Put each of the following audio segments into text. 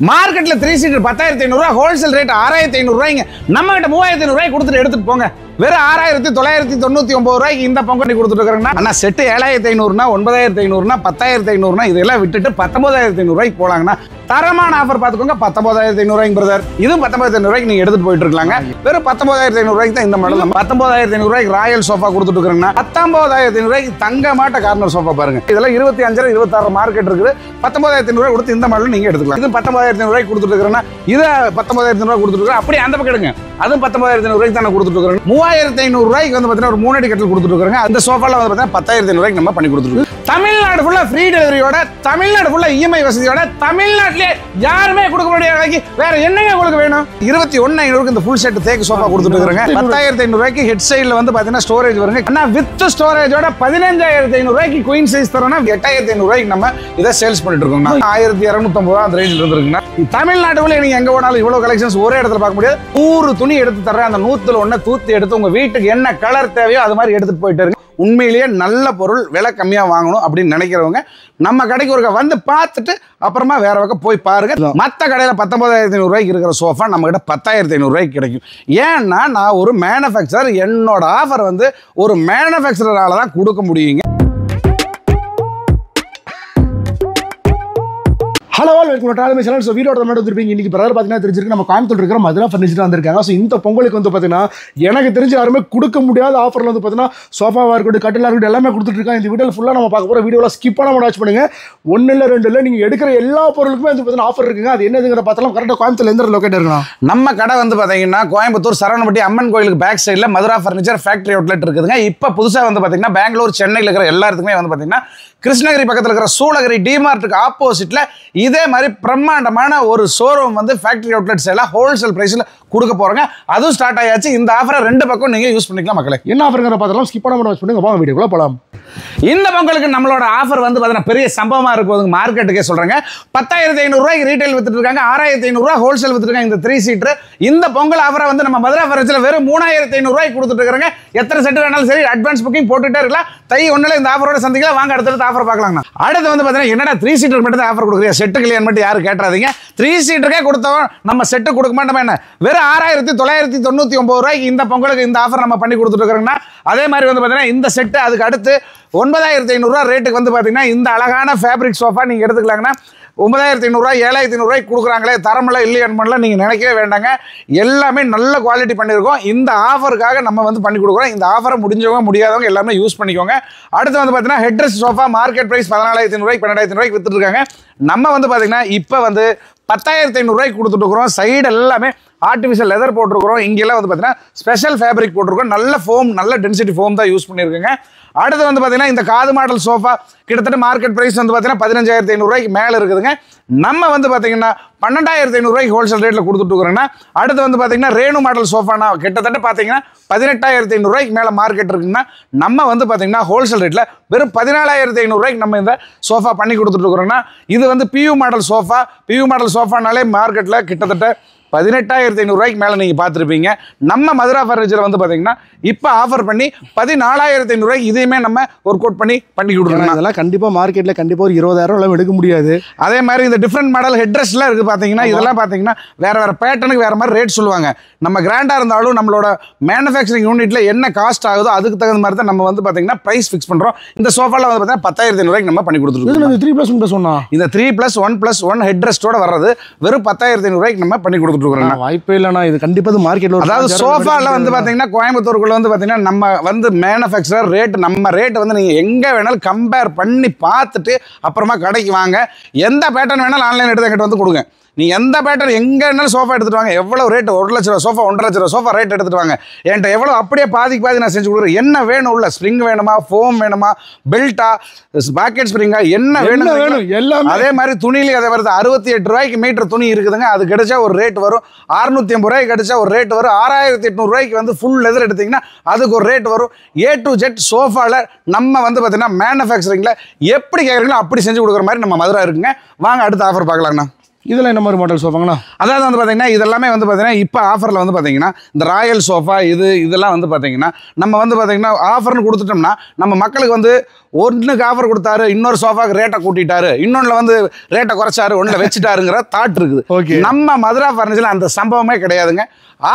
மார்க்கெட்ல 3 சீட்டர் 10,500 ரூபாய், wholesale rate 6,500 ரூபாய்ங்க. நம்ம கிட்ட 3,500 ரூபாய் கொடுத்துட்டு எடுத்துட்டு போங்க. வெறும் 6,999 ரூபாய்க்கு இந்த பொங்கல் கொடுத்துட்டு இருக்காங்க. ஆனா செட்டு 7,500னா 9,500னா 10,500னா இதெல்லாம் விட்டுட்டு 19,500 ரூபாய்க்கு போலாங்கன்னா தரமான ஆஃபர் பார்த்துக்கோங்க. 19,500 ரூபாய்க்கு பிரதர், இதுவும் 19,500 ரூபாய்க்கு நீங்க எடுத்துட்டு போயிட்டு இருக்காங்க. வெறும் 19,500 ரூபாய்க்கு தான் இந்த மாடல். 19,500 ரூபாய்க்கு ராயல் சோஃபா கொடுத்துட்டு இருக்காங்க. 19,500 ரூபாய்க்கு தங்க மாட்ட கார்னர் சோஃபா பாருங்க. இதெல்லாம் 25 26 மார்க்கெட் இருக்குது. 19,500 ரூபாய் கொடுத்து இந்த மாடல் நீங்க எடுத்துக்கலாம். இது 19,500 ரூபாய்க்கு கொடுத்துட்டு இருக்காங்க. இது 19,500 ரூபாய் கொடுத்துட்டு இருக்காங்க. அப்படியே அந்த பக்கம் எடுங்க, அதுவும் 19,500 ரூபாய்க்கு தானே கொடுத்துட்டு இருக்காங்க. 3,500 ரூபாய்க்கு வந்து பார்த்தீங்கன்னா ஒரு 3 அடி கட்டில் கொடுத்துட்டு இருக்காங்க. அந்த சோஃபால வந்து பார்த்தீங்கன்னா 10,500 ரூபாய்க்கு நம்ம பண்ணி கொடுத்துருக்கோம். தமிழ்நாடு ஃபுல்லா ஃப்ரீ டெலிவரியோட, தமிழ்நாடு ஃபுல்லா இஎம்ஐ வசதியோட, தமிழ்நாட்டிலே யாருமே கொடுக்க முடியாத விலைக்கு வேற என்னங்க உங்களுக்கு வேணும்? 21,500க்கு இந்த ஃபுல் செட் தேக்கு சோஃபா கொடுத்துட்டு இருக்காங்க. 10,500 ரூபாய்க்கு ஹெட் சைடுல வந்து பார்த்தீங்கன்னா ஸ்டோரேஜ் வருங்க. ஆனா வித் ஸ்டோரேஜோட 15,500 ரூபாய்க்கு குயின் சைஸ் தரோம்னா 8,500 ரூபாய்க்கு நம்ம இதை சேல்ஸ் பண்ணிட்டு இருக்கோம். 1,250 ரூபாய் அந்த ரேஞ்சில் இருந்திருக்குன்னா தமிழ்நாட்டுக்குள்ள நீங்க எங்க போனாலும் இவ்வளவு கலெக்ஷன்ஸ் ஒரே இடத்துல பார்க்க முடியாது. 100 துணி எடுத்து தர்றேன், அந்த 100ல 1 தூத்தி எடுத்து உங்க வீட்டுக்கு என்ன கலர் தேவையோ அது மாதிரி எடுத்துட்டு போயிட்டு இருங்க. உண்மையிலேயே நல்ல பொருள், விலை கம்மியா வாங்கணும் அப்படின்னு நினைக்கிறவங்க நம்ம கடைக்கு ஒரு வந்து பார்த்துட்டு அப்புறமா வேற பக்கம் போய் பாருங்க. மற்ற கடையில 19,500 ரூபாய்க்கு இருக்கிற சோஃபா நம்ம கிட்ட 10,500 ரூபாய்க்கு கிடைக்கும். ஏன்னா நான் ஒரு மேனுஃபேக்சரர், என்னோட ஆஃபர் வந்து ஒரு மேனுஃபேக்சரரால தான் கொடுக்க முடியுங்க. Hello welcome to travel channel. So வீடியோட மட்டும் வந்துருப்பீங்க. இன்னைக்கு பிரதர் பார்த்தீங்கன்னா தெரிஞ்சிருக்கு நம்ம கோயம்புத்தூர் இருக்கிற மதுரா ஃபர்னிச்சர் வந்திருக்காங்க. ஸோ இந்த பொங்கலுக்கு வந்து பார்த்தீங்கன்னா எனக்கு தெரிஞ்ச யாருமே கொடுக்க முடியாத ஆஃபரில் வந்து பார்த்தீங்கன்னா சோஃபாவாக இருக்கட்டும், கட்டிலாக இருக்கட்டும் எல்லாமே கொடுத்துட்ருக்காங்க. இந்த வீடியோவில் ஃபுல்லாக நம்ம பார்க்க போகிற வீடியோவில் ஸ்கிப் பண்ணாமல் வாட்ச் பண்ணுங்க. 1 இல்லை 2 இல்லை, நீங்கள் எடுக்கிற எல்லா பொருளுக்குமே வந்து பார்த்தீங்கன்னா ஆஃபர் இருக்குங்க. அது என்னதுங்கிற பார்த்தாலும் கரெக்டாக கோயம்புத்தூர் எந்த லொக்கேட் இருக்கணும். நம்ம கடை வந்து பார்த்தீங்கன்னா கோயம்புத்தூர் சரவணப்பட்டி அம்மன் கோயிலுக்கு பேக் சைடில் மதுரா ஃபர்னிச்சர் ஃபேக்டரி அவுட்லெட் இருக்குதுங்க. இப்போ புதுசாக வந்து பார்த்தீங்கன்னா பெங்களூர், சென்னையில் இருக்கிற எல்லாத்துக்குமே வந்து பார்த்தீங்கன்னா கிருஷ்ணகிரி பக்கத்தில் இருக்கிற சூளகிரி டிமார்ட்டுக்கு ஆப்போசிட்டில் இதே மாதிரி பிரம்மாண்டமான ஒரு ஷோரூம் வந்து ஃபேக்டரி அவுட்லெட்ஸ் எல்லாம் ஹோல்சேல் பிரைஸில் கொடுக்க போகிறாங்க. அதுவும் ஸ்டார்ட் ஆயாச்சு. இந்த ஆஃபரை 2 பக்கம் நீங்கள் யூஸ் பண்ணிக்கலாம். மக்களே என்ன ஆஃபருங்கிற பார்த்தாலும் ஸ்கிப் பண்ணாமல் வாட்ச் பண்ணுங்க. வாங்க வீடியோக்குள்ள போகலாம். இந்த பொங்கலுக்கு நம்மளோட ஆஃபர் வந்து பார்த்தீங்கன்னா பெரிய சம்பவமாக இருக்கும். மார்க்கெட்டுக்கே சொல்கிறாங்க 10,500 ரூபாய்க்கு ரீட்டைல் வித்துட்டு இருக்காங்க, 6,500 ரூபாய் ஹோல்சேல் வித்துருக்காங்க. இந்த 3 சீட்டர் இந்த பொங்கல் ஆஃபரை வந்து நம்ம மதுரா ஃபர்னிச்சரில் வெறும் 3,500 ரூபாய்க்கு கொடுத்துட்டு இருக்காங்க. எத்தனை செட்டு வேணாலும் சரி அட்வான்ஸ் புக்கிங் போட்டுட்டே இருக்கலாம். தை 1ல் இந்த ஆஃபரோட சந்திக்கலாம். வாங்க அடுத்தடுத்து ஆஃபர் பார்க்கலாம். அடுத்து வந்து பார்த்தீங்கன்னா என்னடா 3 சீட்டர் மட்டும் தான் ஆஃபர் கொடுக்குறீங்க, செட்டு கிளியர் மட்டும் யாரும் கேட்டுறாதீங்க. 3 சீட்டருக்கே கொடுத்தவன் நம்ம செட்டு கொடுக்க மாட்டோம். என்ன வெறும் 6,999 ரூபாய்க்கு இந்த பொங்கலுக்கு இந்த ஆஃபர் நம்ம பண்ணி கொடுத்துட்டு இருக்கிறோம்னா, அதே மாதிரி வந்து பார்த்தீங்கன்னா இந்த செட்டு அதுக்கு அடுத்து 9,500 ரூபா ரேட்டுக்கு வந்து பார்த்தீங்கன்னா இந்த அழகான ஃபேப்ரிக் சோஃபா நீங்கள் எடுத்துக்கலாங்கன்னா 9,500 ரூபாய் 7,500 ரூபாய்க்கு கொடுக்குறாங்களே, தரமெல்லாம் இல்லையான்னு நீங்கள் நினைக்கவே வேண்டாங்க. எல்லாமே நல்ல குவாலிட்டி பண்ணியிருக்கோம். இந்த ஆஃபருக்காக நம்ம வந்து பண்ணி கொடுக்குறோம். இந்த ஆஃபரை முடிஞ்சவங்க முடியாதவங்க எல்லாமே யூஸ் பண்ணிக்கோங்க. அடுத்து வந்து பார்த்தீங்கன்னா ஹெட்ரஸ் சோஃபா மார்க்கெட் ப்ரைஸ் 14,500 ரூபாய்க்கு 12,500 ரூபாய்க்கு வித்துட்டு இருக்காங்க. நம்ம வந்து பார்த்தீங்கன்னா இப்போ வந்து 10,500 ரூபாய்க்கு கொடுத்துட்டு இருக்கிறோம். சைடு எல்லாமே ஆர்டிஃபிஷியல் லெதர் போட்டிருக்கிறோம். இங்கெல்லாம் வந்து பார்த்தீங்கன்னா ஸ்பெஷல் ஃபேப்ரிக் போட்டிருக்கோம். நல்ல ஃபோம், நல்ல டென்சிட்டி ஃபோம் தான் யூஸ் பண்ணியிருக்குங்க. அடுத்து வந்து பார்த்தீங்கன்னா இந்த காது மாடல் சோஃபா கிட்டத்தட்ட மார்க்கெட் ப்ரைஸ் வந்து பார்த்தீங்கன்னா 15,500 ரூபாய்க்கு மேலே இருக்குதுங்க. நம்ம வந்து பார்த்தீங்கன்னா 12,500 ரூபாய்க்கு ஹோல்சேல் ரேட்டில் கொடுத்துட்டு இருக்கிறோன்னா, அடுத்து வந்து பார்த்தீங்கன்னா ரேணு மாடல் சோஃபானா கிட்டத்தட்ட பார்த்தீங்கன்னா 18,500 ரூபாய்க்கு மேலே மார்க்கெட் இருக்குங்கன்னா, நம்ம வந்து பார்த்தீங்கன்னா ஹோல்சேல் ரேட்டில் வெறும் 14,500 ரூபாய்க்கு நம்ம இந்த சோஃபா பண்ணி கொடுத்துட்டு இருக்கிறோன்னா, இது வந்து பியூ மாடல் சோஃபா. பியூ மாடல் சோஃபானாலே மார்க்கெட்டில் கிட்டத்தட்ட 18,500 ரூபாய்க்கு மேலே நீங்கள் பார்த்துருப்பீங்க. நம்ம மதுரா ஃபர்னிச்சர் வந்து பார்த்தீங்கன்னா இப்போ ஆஃபர் பண்ணி 14,500 ரூபாய்க்கு இதையுமே நம்ம ஒர்க் அவுட் பண்ணி கொடுக்குறோம். அதெல்லாம் கண்டிப்பாக மார்க்கெட்டில் கண்டிப்பாக ஒரு 20,000 ரூபாய் எடுக்க முடியாது. அதே மாதிரி இந்த டிஃப்ரெண்ட் மாடல் ஹெட்ரஸ்லாம் இருக்குது பார்த்தீங்கன்னா, இதெல்லாம் பார்த்தீங்கன்னா வேறு பேட்டர்னுக்கு வேறு மாதிரி ரேட் சொல்லுவாங்க. நம்ம கிராண்டாக இருந்தாலும் நம்மளோட மேனுஃபேக்சரிங் யூனிட்டில் என்ன காஸ்ட் ஆகுதோ அதுக்கு தகுந்த மாதிரி தான் நம்ம வந்து பார்த்தீங்கன்னா ப்ரைஸ் ஃபிக்ஸ் பண்ணுறோம். இந்த சோஃபாவில் வந்து பார்த்தீங்கன்னா 10,500 ரூபாய்க்கு நம்ம பண்ணி கொடுத்துருக்கோம். 3+1 சொன்னால் இந்த 3+1+1 ஹெட்ரஸ்டோட வர்றது வெறும் 10,500 ரூபாய்க்கு நம்ம பண்ணி கொடுத்துருக்கோம். வாய்ப்பே இல்லைண்ணா, இது கண்டிப்பாக மார்க்கெட்டில் அதாவது சோஃபாவில் வந்து பார்த்தீங்கன்னா கோயம்புத்தூருக்குள்ள வந்து பார்த்தீங்கன்னா நம்ம வந்து மேனுஃபேக்சரர் ரேட், நம்ம ரேட் வந்து நீங்கள் எங்கே வேணாலும் கம்பேர் பண்ணி பார்த்துட்டு அப்புறமா கடைக்கு வாங்க. எந்த பேட்டர்ன் வேணாலும் ஆன்லைன் எடுத்து என்கிட்ட வந்து கொடுங்க. நீ எந்த பேட்டர்ன் எங்கே வேணாலும் சோஃபா எடுத்துட்டு வாங்க. எவ்வளோ ரேட், 1 லட்ச ரூபா சோஃபா 1.5 லட்ச ரூபா சோஃபா ரேட் எடுத்துட்டு வாங்க. என்கிட்ட எவ்வளோ அப்படியே பாதிக்கு பாதி நான் செஞ்சு கொடுக்குறேன். என்ன வேணும் உள்ள ஸ்ப்ரிங் வேணுமா, ஃபோம் வேணுமா, பெல்ட்டா, பாக்கெட் ஸ்ப்ரிங்கா, என்ன வேணும் எல்லாம். அதே மாதிரி துணியிலே அதே வருது. 68 ரூபாய்க்கு மீட்டர் துணி இருக்குதுங்க. அது கிடைச்சா ஒரு ரேட் வரும். 650 ரூபாய்க்கு கிடைச்சா ஒரு ரேட் வரும். 6,800 ரூபாய்க்கு வந்து ஃபுல் லெதர் எடுத்திங்கன்னா அதுக்கு ஒரு ரேட் வரும். A to Z சோஃபாவில் நம்ம வந்து பார்த்தீங்கன்னா மேனுஃபேக்சரிங்கில் எப்படி கேட்குறீங்களோ அப்படி செஞ்சு கொடுக்குற மாதிரி நம்ம மதுரா இருக்குங்க. வாங்க அடுத்த ஆஃபர் பார்க்கலாங்கண்ணா. இதெல்லாம் என்ன மாதிரி மாடல் சோஃபாங்கண்ணா? அதாவது வந்து பார்த்தீங்கன்னா இதெல்லாமே வந்து பார்த்தீங்கன்னா இப்போ ஆஃபரில் வந்து பார்த்தீங்கன்னா இந்த ராயல் சோஃபா இதெல்லாம் வந்து பார்த்தீங்கன்னா நம்ம வந்து பார்த்தீங்கன்னா ஆஃபர்னு கொடுத்துட்டோம்னா நம்ம மக்களுக்கு வந்து ஒன்றுக்கு ஆஃபர் கொடுத்தாரு, இன்னொரு சோஃபாக்கு ரேட்டை கூட்டிட்டாரு, இன்னொன்றில் வந்து ரேட்டை குறைச்சாரு, ஒன்றில் வச்சுட்டாருங்கிற தாட் இருக்குது. நம்ம மதுரா ஃபர்னிச்சரில் அந்த சம்பவமே கிடையாதுங்க.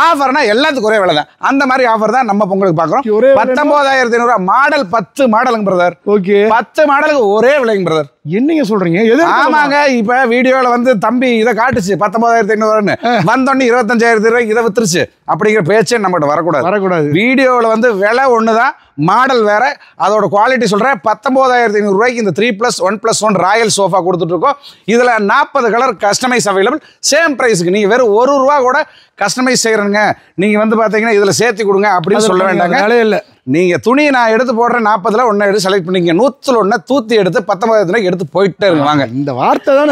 ஆஃபர்னா எல்லாத்துக்கும் ஒரே விலை தான். அந்த மாதிரி ஆஃபர் தான் நம்ம பொங்கலுக்கு பார்க்குறோம். 19,500 மாடல் 10 மாடலுங்க பிரதர். ஓகே, 10 மாடலுக்கு ஒரே விலைங்க பிரதர். என்னங்க சொல்றீங்க? ஆமாங்க, இப்ப வீடியோல வந்து தம்பி இதை காட்டுச்சு 19,500 வந்தோடனே 25,000 இதை வித்துருச்சு அப்படிங்கிற பேச்சே நம்மகிட்ட வரக்கூடாது. வீடியோல வந்து விலை ஒண்ணுதான், மாடல் வேற, அதோட குவாலிட்டி சொல்றேன். 19,500 இந்த 3+1+1 ராயல் சோஃபா கொடுத்துட்டு இருக்கோம். இதுல 40 கலர் கஸ்டமைஸ் அவைலபிள். சேம் பிரைஸ்க்கு நீங்க வெறும் ₹1 கூட கஸ்டமைஸ் செய்யறங்க. நீங்க வந்து பாத்தீங்கன்னா இதுல சேர்த்து கொடுங்க அப்படின்னு சொல்ல வேண்டாங்க. இல்ல, நீங்க துணியை நான் எடுத்து போடுறேன் 40ல ஒன்னு எடுத்து செலக்ட் பண்ணிக்க, 100ல ஒன்னு தூத்தி எடுத்து 19,000 எடுத்து போயிட்டே இருங்க. வாங்க, இந்த வார்த்தை தான்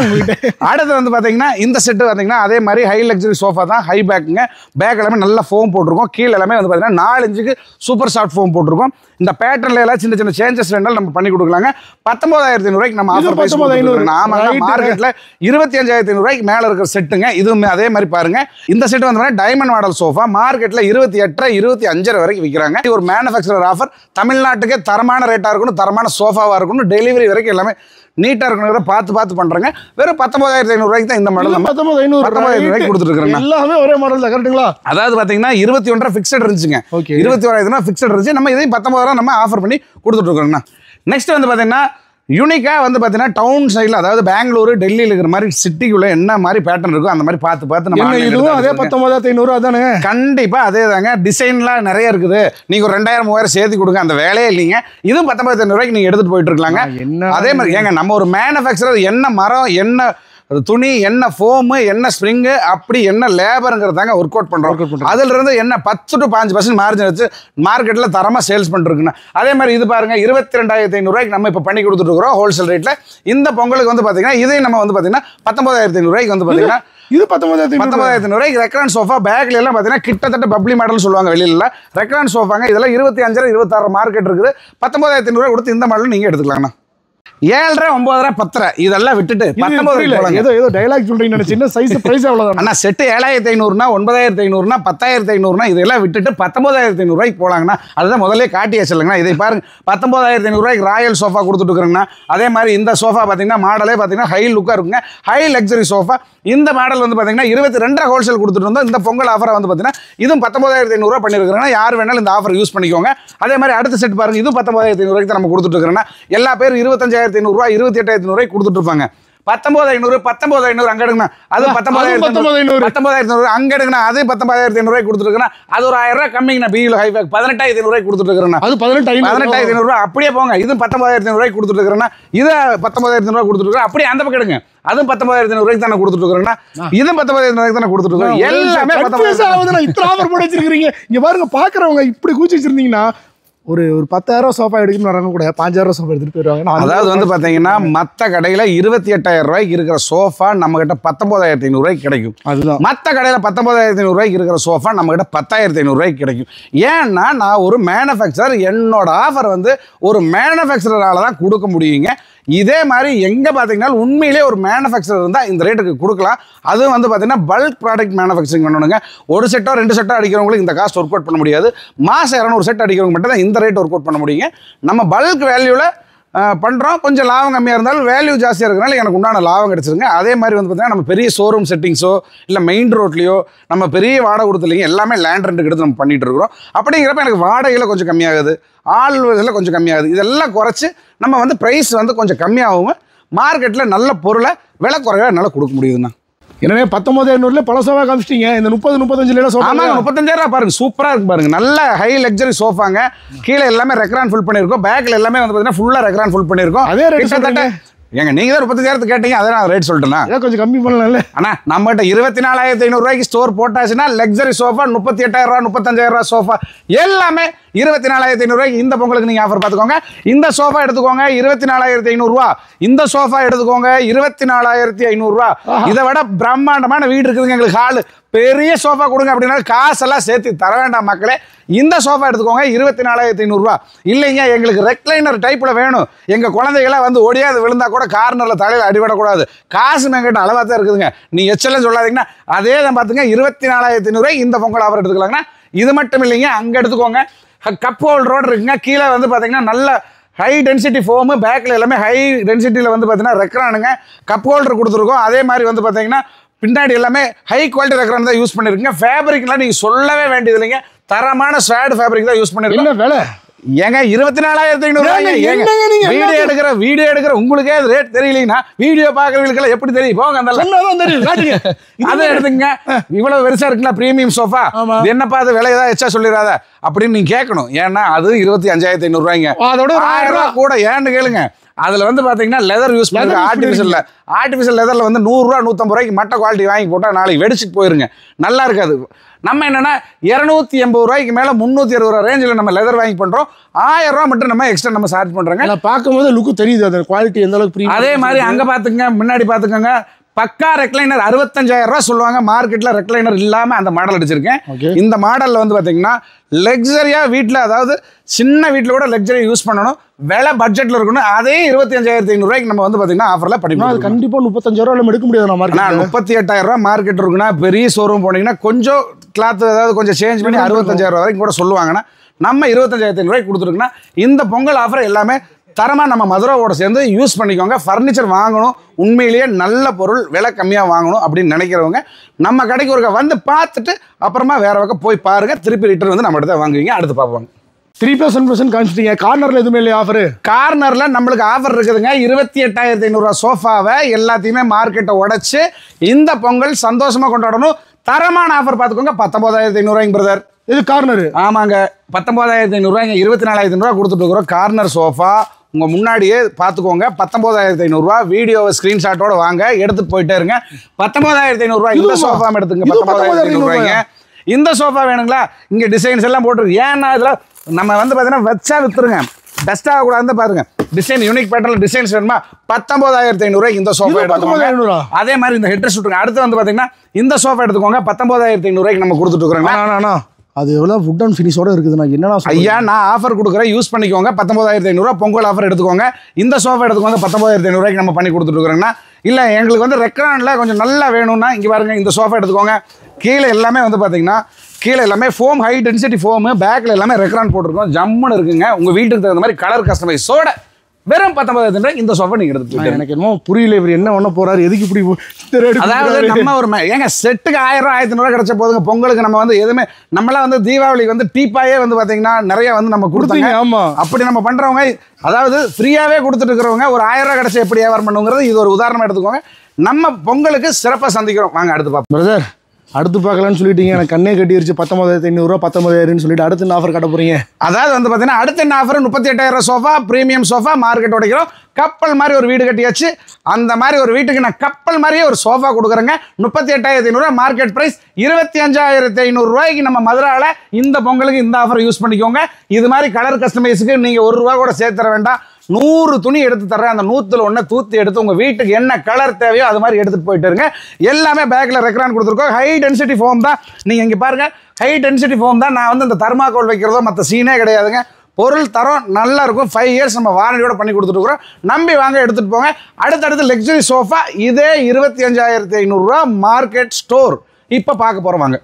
அடுத்து வந்து பாத்தீங்கன்னா இந்த செட்டு பாத்தீங்கன்னா அதே மாதிரி ஹை லக்ஸரி சோஃபா தான். ஹை பேக்குங்க, பேக் எல்லாமே நல்ல ஃபோம் போட்டிருக்கோம். கீழே எல்லாமே வந்து பாத்தீங்கன்னா 4 இன்ச்சுக்கு சூப்பர் சாஃப்ட் ஃபோம் போட்டிருக்கோம். இந்த பேட்டர்ல எல்லாம் சின்ன சின்ன சேஞ்சஸ் வேணாலும் நம்ம பண்ணி கொடுக்கலாங்க. 19,500 நம்ம ஆஃபர் பிரைஸ் கொடுத்துருக்கோம். ஆமாங்க, மார்க்கெட்ல 25,500 மேல இருக்கிற செட்டுங்க. இதுவுமே அதே மாதிரி பாருங்க. இந்த செட் வந்து டைமண்ட் மாடல் சோஃபா மார்க்கெட்ல 28,500 25,500 வரைக்கும் விற்கிறாங்க. ஒரு மேனுஃபேக்சரர் ஆஃபர். தமிழ்நாட்டுக்கே தரமான ரேட்டா இருக்கணும், தரமான சோஃபாவா இருக்கணும், டெலிவரி வரைக்கும் எல்லாமே நீட்டா இருக்கணும். பார்த்து பண்றாங்க. வெறும் 19,500 தான் இந்த மாடல். 19,500 கொடுத்துட்டு இருக்காங்க. எல்லாமே ஒரே மாடல் தான், கரெக்ட்டுங்களா? அதாவது பாத்தீங்கன்னா 21 ஃபிக்ஸட் இருந்துச்சுங்க. 21,000 ஃபிக்ஸட் இருந்துச்சு. நம்ம இதையும் 19,000 நம்ம ஆஃபர் பண்ணி கொடுத்துட்டு இருக்கோம்னா. நெக்ஸ்ட் வந்து பாத்தீங்கன்னா யூனிக்கா வந்து பாத்தீங்கன்னா டவுன் சைடில், அதாவது பெங்களூரு டெல்லியில் இருக்கிற மாதிரி சிட்டிக்குள்ள என்ன மாதிரி பேட்டர்ன் இருக்கும் அந்த மாதிரி பார்த்து நம்ம இதுவும் அதே 19,500 அதானே? கண்டிப்பா அதே தாங்க. டிசைன்லாம் நிறைய இருக்குது. நீங்க ஒரு 2,000-3,000 சேர்த்து கொடுங்க, அந்த வேலையே இல்லைங்க. இதுவும் 19,500 நீங்க எடுத்துட்டு போயிட்டு இருக்காங்க. அதே மாதிரி ஏங்க நம்ம ஒரு மேனுஃபேக்சரர் என்ன மரம், என்ன துணி, என்ன ஃபோமு, என்ன ஸ்ப்ரிங்கு, அப்படி என்ன லேபருங்கிறது தாங்க ஒர்க் அவுட் பண்ணுறோம். அதுல இருந்து என்ன 10 to 5% மார்ஜின் வச்சு மார்க்கெட்டில் தரமாக சேல்ஸ் பண்ணிருக்குண்ணா. அதே மாதிரி இது பாருங்க 22,500 நம்ம இப்போ பண்ணி கொடுத்துட்டு இருக்கிறோம் ஹோல்சேல் ரேட்டில். இந்த பொங்கலுக்கு வந்து பார்த்தீங்கன்னா இதையும் நம்ம வந்து பார்த்தீங்கன்னா 19,500 வந்து பார்த்தீங்கன்னா இது 19,500 ரெக்ரான் சோஃபா. பேக்ல எல்லாம் பார்த்தீங்கன்னா கிட்டத்தட்ட பப்ளி மாடல் சொல்லுவாங்க வெளியில. ரெக்ரான் சோஃபாங்க. இதெல்லாம் 25,000 26 மார்க்கெட் இருக்குது. 19,500 கொடுத்து இந்த மாடல் நீங்க எடுத்துக்கலாம்ண்ணா. 7,500 9,500 10,500 இதெல்லாம் விட்டுட்டு 19,000 ஏதோ டயலாக் சொல்றீங்க. சின்ன சைஸ் பிரைஸ் அவ்வளவுதான் அண்ணா. செட்டு 7,500 9,500 10,500 இதெல்லாம் விட்டுட்டு 19,500 போலாங்கண்ணா. அதுதான் முதல்ல காட்டி வச்சிருங்கண்ணா. இதை பாருங்க 19,500 ராயல் சோஃபா கொடுத்துட்டு இருக்கிறேங்கண்ணா. அதே மாதிரி இந்த சோஃபா பார்த்தீங்கன்னா மாடலே பார்த்தீங்கன்னா ஹை லுக்காக இருக்குங்க. High luxury sofa. இந்த மாடல் வந்து பார்த்தீங்கன்னா 22 ஹோல்சேல் கொடுத்துட்டு இருந்தோம். இந்த பொங்கல் ஆஃபரை வந்து பார்த்தீங்கன்னா இதுவும் 19,500 பண்ணிருக்கிறேன்னா யார் வேணாலும் இந்த ஆஃபர் யூஸ் பண்ணிக்கோங்க. அதே மாதிரி அடுத்த செட் பாருங்க, இது 19,500 தான் நம்ம கொடுத்துட்டு இருக்கிறேன்னா. எல்லா பேரும் 25,500 28,500 கொடுத்துட்டு இருப்பாங்க. 19,500 19,500 அங்க எடுங்கண்ணா. அது 19,500 அங்க எடுங்கண்ணா. அது 19,500 கொடுத்துருக்கேன். அது ஒரு 1,000 கம்மிங்கண்ணா. பியில் ஹை பேக் 18,500 கொடுத்துட்டு இருக்கிறேன். அது 18,500 அப்படியே போங்க. இது 19,500 கொடுத்துட்டு இருக்கிறேன்னா. இது 19,500 கொடுத்துட்டு இருக்கிறேன். அப்படியே அந்த பக்கம் எடுங்க. அதுவும் 19,500 தானே கொடுத்துட்டு இருக்கிறேன்னா. இது 19,500 தானே கொடுத்துட்டு இருக்கோம். எல்லாமே 19,000 இத்தனை ஆஃபர் போட்டு வச்சிருக்கீங்க. இங்க பாருங்க, பாக்குறவங்க இப்படி கூச்சி வச்சிருந்தீங்கன்னா ஒரு 10,000 சோஃபா எடுக்கணும்னு வரவங்க கூட 5,000 சோஃபா எடுத்துட்டு போயிடுவாங்க. அதாவது வந்து பாத்தீங்கன்னா மற்ற கடையில் 28,000 இருக்கிற சோஃபா நம்ம கிட்ட 19,500 கிடைக்கும். அதுதான் மற்ற கடையில் 19,500 இருக்கிற சோஃபா நம்ம கிட்ட 10,500 கிடைக்கும். ஏன்னா நான் ஒரு மேனுஃபேக்சரர், என்னோட ஆஃபர் வந்து ஒரு மேனுஃபேக்சரரால தான் கொடுக்க முடியுங்க. இதே மாதிரி எங்கே பார்த்தீங்கன்னா உண்மையிலே ஒரு மேனுஃபேக்சரர் இருந்தால் இந்த ரேட்டுக்கு கொடுக்கலாம். அதுவும் வந்து பார்த்தீங்கன்னா பல்க் ப்ராடக்ட் மேனுஃபேக்சரிங் பண்ணணுங்க. ஒரு செட்டோ 2 செட்டோ அடிக்கிறவங்களுக்கு இந்த காஸ்ட் ஒர்க் அவுட் பண்ண முடியாது. மாதம் 200 செட் அடிக்கிறவங்க மட்டும் தான் இந்த ரேட் ஒர்க் அவுட் பண்ண முடியுங்க. நம்ம பல்க் வேல்யூவில் பண்ணுறோம். கொஞ்சம் லாபம் கம்மியாக இருந்தாலும் வேல்யூ ஜாஸ்தியாக இருக்கிறனால எனக்கு உண்டான லாபம் கிடச்சிருங்க. அதே மாதிரி வந்து பார்த்தீங்கன்னா நம்ம பெரிய ஷோரூம் செட்டிங்ஸோ இல்லை மெயின் ரோட்லையோ நம்ம பெரிய வாடகை கொடுத்துலைங்க எல்லாமே லேண்ட் ரெண்ட்டுக்கு எடுத்து நம்ம பண்ணிகிட்டு இருக்கிறோம். அப்படிங்கிறப்ப எனக்கு வாடகையில் கொஞ்சம் கம்மியாகுது, ஆள் இதில் கொஞ்சம் கம்மியாகுது. இதெல்லாம் குறைச்சி நம்ம வந்து ப்ரைஸ் வந்து கொஞ்சம் கம்மியாகும். மார்க்கெட்டில் நல்ல பொருளை விலை குறைவாக என்னால் கொடுக்க முடியுதுண்ணா. எனவே 19,500 பல சோஃபா காமிச்சிட்டீங்க. இந்த 30-35 சோஃபா 35,000 பாருங்க, சூப்பரா இருக்கு பாருங்க. நல்ல ஹை லக்ஸரி சோஃபாங்க. கீழே எல்லாமே ரெக்ரான் ஃபுல் பண்ணிருக்கோம். பேக்ல எல்லாமே வந்து பாத்தீங்கன்னா ஃபுல்லா ரெக்ரான் ஃபுல் பண்ணிருக்கோம். அதே ரேட் ஏங்க நீங்க தான் 35,000 கேட்டீங்க, அதை நான் ரேட் சொல்லிட்டேன்னா கொஞ்சம் கம்மி பண்ணலாம்ல அண்ணா. நம்மகிட்ட 24,500 ஸ்டோர் போட்டாச்சுன்னா லக்ஸரி சோஃபா 38,000 35,000 சோஃபா எல்லாமே 24,500 இந்த பொங்கலுக்கு நீங்க ஆஃபர் பார்த்துக்கோங்க. இந்த சோஃபா எடுத்துக்கோங்க 24,500. இந்த சோஃபா எடுத்துக்கோங்க 24,500. இதை விட பிரம்மாண்டமான வீடு இருக்குதுங்க எங்களுக்கு. ஹாலு பெரிய சோஃபா கொடுங்க அப்படின்னா காசெல்லாம் சேர்த்து தர வேண்டாம் மக்களே. இந்த சோஃபா எடுத்துக்கோங்க 24,500. இல்லைங்க எங்களுக்கு ரெக்லைனர் டைப்பில் வேணும், எங்கள் குழந்தைகளாம் வந்து ஒடியாது விழுந்தா கூட கூட கார்னரில் தலையில் அடிபடக்கூடாது. காசு மேங்கிட்ட அளவாக தான் இருக்குதுங்க. நீ எச்சலும் சொல்லாதீங்கன்னா அதே தான் பார்த்துங்க 24,500 இந்த பொங்கல் ஆஃபர் எடுத்துக்கலாங்கன்னா இது மட்டும் இல்லைங்க. அங்கே எடுத்துக்கோங்க கப் ஹோல்டரோடு இருக்குங்க. கீழே வந்து பார்த்தீங்கன்னா நல்ல ஹை டென்சிட்டி ஃபோமு, பேக்கில் எல்லாமே ஹை டென்சிட்டியில் வந்து பார்த்தீங்கன்னா ரெக்ரானுங்க கப் ஹோல்டர் கொடுத்துருக்கோம். அதே மாதிரி வந்து பார்த்தீங்கன்னா பின்னாடி எல்லாமே ஹை குவாலிட்டி ரெக்ரான் தான் யூஸ் பண்ணியிருக்கீங்க. ஃபேப்ரிக்லாம் நீங்கள் சொல்லவே வேண்டியது இல்லைங்க. தரமான ஸ்வாட் ஃபேப்ரிக் தான் யூஸ் பண்ணியிருக்கோம். என்ன வேலை ஏங்க 24,500 வீடியோ எடுக்கிற உங்களுக்கே அது ரேட் தெரியலீங்கன்னா வீடியோ பார்க்கறவங்களுக்கெல்லாம் எப்படி தெரியும்? போங்க அந்த அதை எடுத்துங்க. இவ்வளவு பெருசா இருக்குங்களா பிரீமியம் சோஃபா, என்னப்பா அது விலை ஏதாவது எச்சா சொல்லிடாத அப்படின்னு நீங்க கேட்கணும். ஏன்னா அது 25,500 அதோட 1000 ரூபாய் கூட ஏன்னு கேளுங்க. அதுல வந்து பாத்தீங்கன்னா லெதர் யூஸ் பண்ணுறது ஆர்டிஃபிஷியல் லெதர்ல வந்து 100 ரூபா 150 ரூபாய்க்கு மட்ட குவாலிட்டி வாங்கி போட்டா நாளைக்கு வெடிச்சுட்டு போயிருங்க, நல்லா இருக்காது. நம்ம என்னன்னா 280 ரூபாய்க்கு மேல 360 ரூபா ரேஞ்சில் நம்ம லெதர் வாங்கி பண்றோம். 1000 ரூபா மட்டும் நம்ம எக்ஸ்ட்ரா நம்ம சார்ஜ் பண்றோங்க. பார்க்கும்போது லுக்கு தெரியுது அந்த குவாலிட்டி எந்த அளவுக்கு. அதே மாதிரி அங்க பாத்துங்க, முன்னாடி பாத்துக்கோங்க பக்கா ரெக்லைனர் 65,000 ரூபா சொல்லுவாங்க. மார்க்கெட்ல ரெக்லைனர் இல்லாம அந்த மாடல் அடிச்சிருக்கேன். இந்த மாடல்ல வந்து பாத்தீங்கன்னா லக்ஸரியா வீட்டில், அதாவது சின்ன வீட்டில் கூட லக்ஸரி யூஸ் பண்ணணும், விலை பட்ஜெட்ல இருக்கணும். அதே 25,500 ரூபாய்க்கு நம்ம வந்து பாத்தீங்கன்னா ஆஃபர்ல படிப்போம். அது கண்டிப்பா 35,000 ரூபாய் எடுக்க முடியாது. 38,000 ரூபாய் மார்க்கெட் இருக்குன்னா பெரிய ஷோரூம் போனீங்கன்னா கொஞ்சம் கிளாத் ஏதாவது கொஞ்சம் சேஞ்ச் பண்ணி 65,000 வரைக்கும் கூட சொல்லுவாங்கன்னா நம்ம 25,500 ரூபாய்க்கு கொடுத்துருக்குன்னா இந்த பொங்கல் ஆஃபர் எல்லாமே தரமாக நம்ம மதுராவோட சேர்ந்து யூஸ் பண்ணிக்கோங்க. ஃபர்னிச்சர் வாங்கணும், உண்மையிலேயே நல்ல பொருள் விலை கம்மியாக வாங்கணும் அப்படின்னு நினைக்கிறவங்க நம்ம கடைக்கு ஒரு வந்து பார்த்துட்டு அப்புறமா வேற பக்கம் போய் பாருங்க. திருப்பி ரிட்டர்ன் வந்து நம்ம இடத்த வாங்குவீங்க. அடுத்து பார்ப்பாங்க. 3% காமிச்சிட்டீங்க. கார்னர்ல எதுவுமே இல்லையா ஆஃபர்? கார்னர்ல நம்மளுக்கு ஆஃபர் இருக்குதுங்க. 28,500 ரூபா சோஃபாவை எல்லாத்தையுமே மார்க்கெட்டை உடைச்சு இந்த பொங்கல் சந்தோஷமா கொண்டாடணும். தரமான ஆஃபர் பார்த்துக்கோங்க. 19,500 பிரதர். இது கார்னர். ஆமாங்க, 19,500 24,500 கொடுத்துட்டு இருக்கிறோம். கார்னர் சோஃபா உங்க முன்னாடியே பார்த்துக்கோங்க. 19,500 வீடியோவை ஸ்கிரீன்ஷாட்டோட வாங்க, எடுத்துட்டு போயிட்டே இருங்க. 19,500 இந்த சோஃபா எடுத்துங்க. 19,500 இந்த சோஃபா வேணுங்களா? இங்க டிசைன்ஸ் எல்லாம் போட்டுருக்கு. ஏன்னா இதுல நம்ம வந்து பாத்தீங்கன்னா வச்சா வித்துருங்க, டஸ்ட் ஆகக்கூடாது பாருங்க. டிசைன் யூனிக் பேட்டர்ல டிசைன்ஸ் வேணுமா? 19,500 இந்த சோஃபா எடுத்துக்கோங்க. அதே மாதிரி இந்த ஹெட்ரஸ் விட்டுருங்க. அடுத்து வந்து பாத்தீங்கன்னா இந்த சோஃபா எடுத்துக்கோங்க. 19,500 நம்ம கொடுத்துட்டு இருக்கிறோங்க. அது எவ்வளோ வுட் அண்ட் ஃபினிஷோட இருக்குதுண்ணா. என்னன்னா ஐயா, நான் ஆஃபர் கொடுக்குறேன், யூஸ் பண்ணிக்கோங்க. 19,500 பொங்கல் ஆஃபர் எடுத்துக்கோங்க. இந்த சோஃபா எடுத்துக்கோங்க. 19,500 நம்ம பண்ணி கொடுத்துட்டு இருக்கிறோங்கன்னா, இல்லை எங்களுக்கு வந்து ரெக்ரானில் கொஞ்சம் நல்லா வேணும்னா இங்கே பாருங்க, இந்த சோஃபா எடுத்துக்கோங்க. கீழே எல்லாமே வந்து பார்த்தீங்கன்னா கீழே எல்லாமே ஃபோம், ஹை டென்சிட்டி ஃபோமு, பேக்கில் எல்லாமே ரெக்ரான் போட்டிருக்கோம். ஜம்முன்னு இருக்குங்க. உங்கள் வீட்டுக்கு தகுந்த மாதிரி கலர் கஸ்டமைஸோட வெறும் 19,500 இந்த சோஃபா நீங்க எடுத்துட்டு. எனக்கு என்னமோ புரியல, இவர் என்ன பண்ண போறாரு, எதுக்கு இப்படி. அதாவது நம்ம ஒரு ஏங்க செட்டுக்கு 1000 1,500 கிடைச்ச போதுங்க. பொங்கலுக்கு நம்ம வந்து எதுவுமே நம்மளாம் வந்து தீபாவளிக்கு வந்து டீப்பாயே வந்து பாத்தீங்கன்னா நிறைய வந்து நம்ம கொடுத்தாங்க. ஆமா, அப்படி நம்ம பண்றவங்க, அதாவது ஃப்ரீயாவே கொடுத்துட்டு இருக்கிறவங்க ஒரு 1000 ரூபாய் கிடைச்சா எப்படி வியாபாரம் பண்ணுங்கிறது இது ஒரு உதாரணமா எடுத்துக்கோங்க. நம்ம பொங்கலுக்கு சிறப்பா சந்திக்கிறோம். வாங்க அடுத்து பார்ப்போம். பிரதர், அடுத்து பார்க்கலான்னு சொல்லிட்டீங்க, எனக்கு கண்ணே கட்டிருச்சு. 19,500 19,000 சொல்லிட்டு அடுத்து என்ன ஆஃபர் காட்ட போறீங்க? அதாவது வந்து பாத்தீங்கன்னா அடுத்த என்ன offer? 38,000 sofa, premium sofa, market உடைக்கிறோம். கப்பல் மாதிரி ஒரு வீடு கட்டியாச்சு. அந்த மாதிரி ஒரு வீட்டுக்கு நான் கப்பல் மாதிரியே ஒரு சோஃபா கொடுக்குறேங்க. 38,500 மார்க்கெட் பிரைஸ். 25,500 ரூபாய்க்கு நம்ம மதுராவில் இந்த பொங்கலுக்கு இந்த ஆஃபர் யூஸ் பண்ணிக்கோங்க. இது மாதிரி கலர் கஸ்டமைஸுக்கு நீங்க 1 ரூபா கூட சேர்த்து தர வேண்டாம். 100 துணி எடுத்து தர்றேன். அந்த 100ல் 1 தூத்தி எடுத்து உங்க வீட்டுக்கு என்ன கலர் தேவையோ அது மாதிரி எடுத்துட்டு போயிட்டு இருங்க. எல்லாமே பேக்ல ரெக்ரான் கொடுத்துருக்கோம். ஹை டென்சிட்டி ஃபோம் தான். நீங்க இங்க பாருங்க, ஹை டென்சிட்டி ஃபோம் தான். நான் வந்து இந்த தர்மாக்கோல் வைக்கிறதோ மற்ற சீனே கிடையாதுங்க. பொருள் தரம் நல்லா இருக்கும். 5 இயர்ஸ் நம்ம வாரண்டியோட பண்ணி கொடுத்துட்டு இருக்கிறோம். நம்பி வாங்க, எடுத்துட்டு போங்க. அடுத்தடுத்து லக்ஸரி சோஃபா இதே 25,500 மார்க்கெட் ஸ்டோர் இப்ப பார்க்க போறோம். வாங்க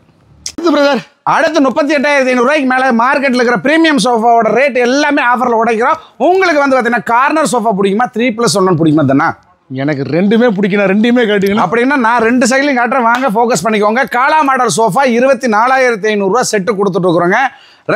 பிரதர். அடுத்து 38,500 மேல மார்க்கெட்ல இருக்கிற பிரீமியம் சோஃபாவோட ரேட் எல்லாமே ஆஃபர்ல உடைக்கிறோம். உங்களுக்கு வந்து பாத்தீங்கன்னா கார்னர் சோஃபா பிடிக்குமா, 3+1 பிடிக்குமா? தானே எனக்கு ரெண்டுமே பிடிக்கணும். ரெண்டுமே காட்டுங்க அப்படின்னா நான் 2 சைட்லையும் காட்டுறேன். வாங்க ஃபோக்கஸ் பண்ணிக்கோங்க. காலா மாடல் சோஃபா 24,500 செட்டு கொடுத்துட்டு இருக்கிறோங்க.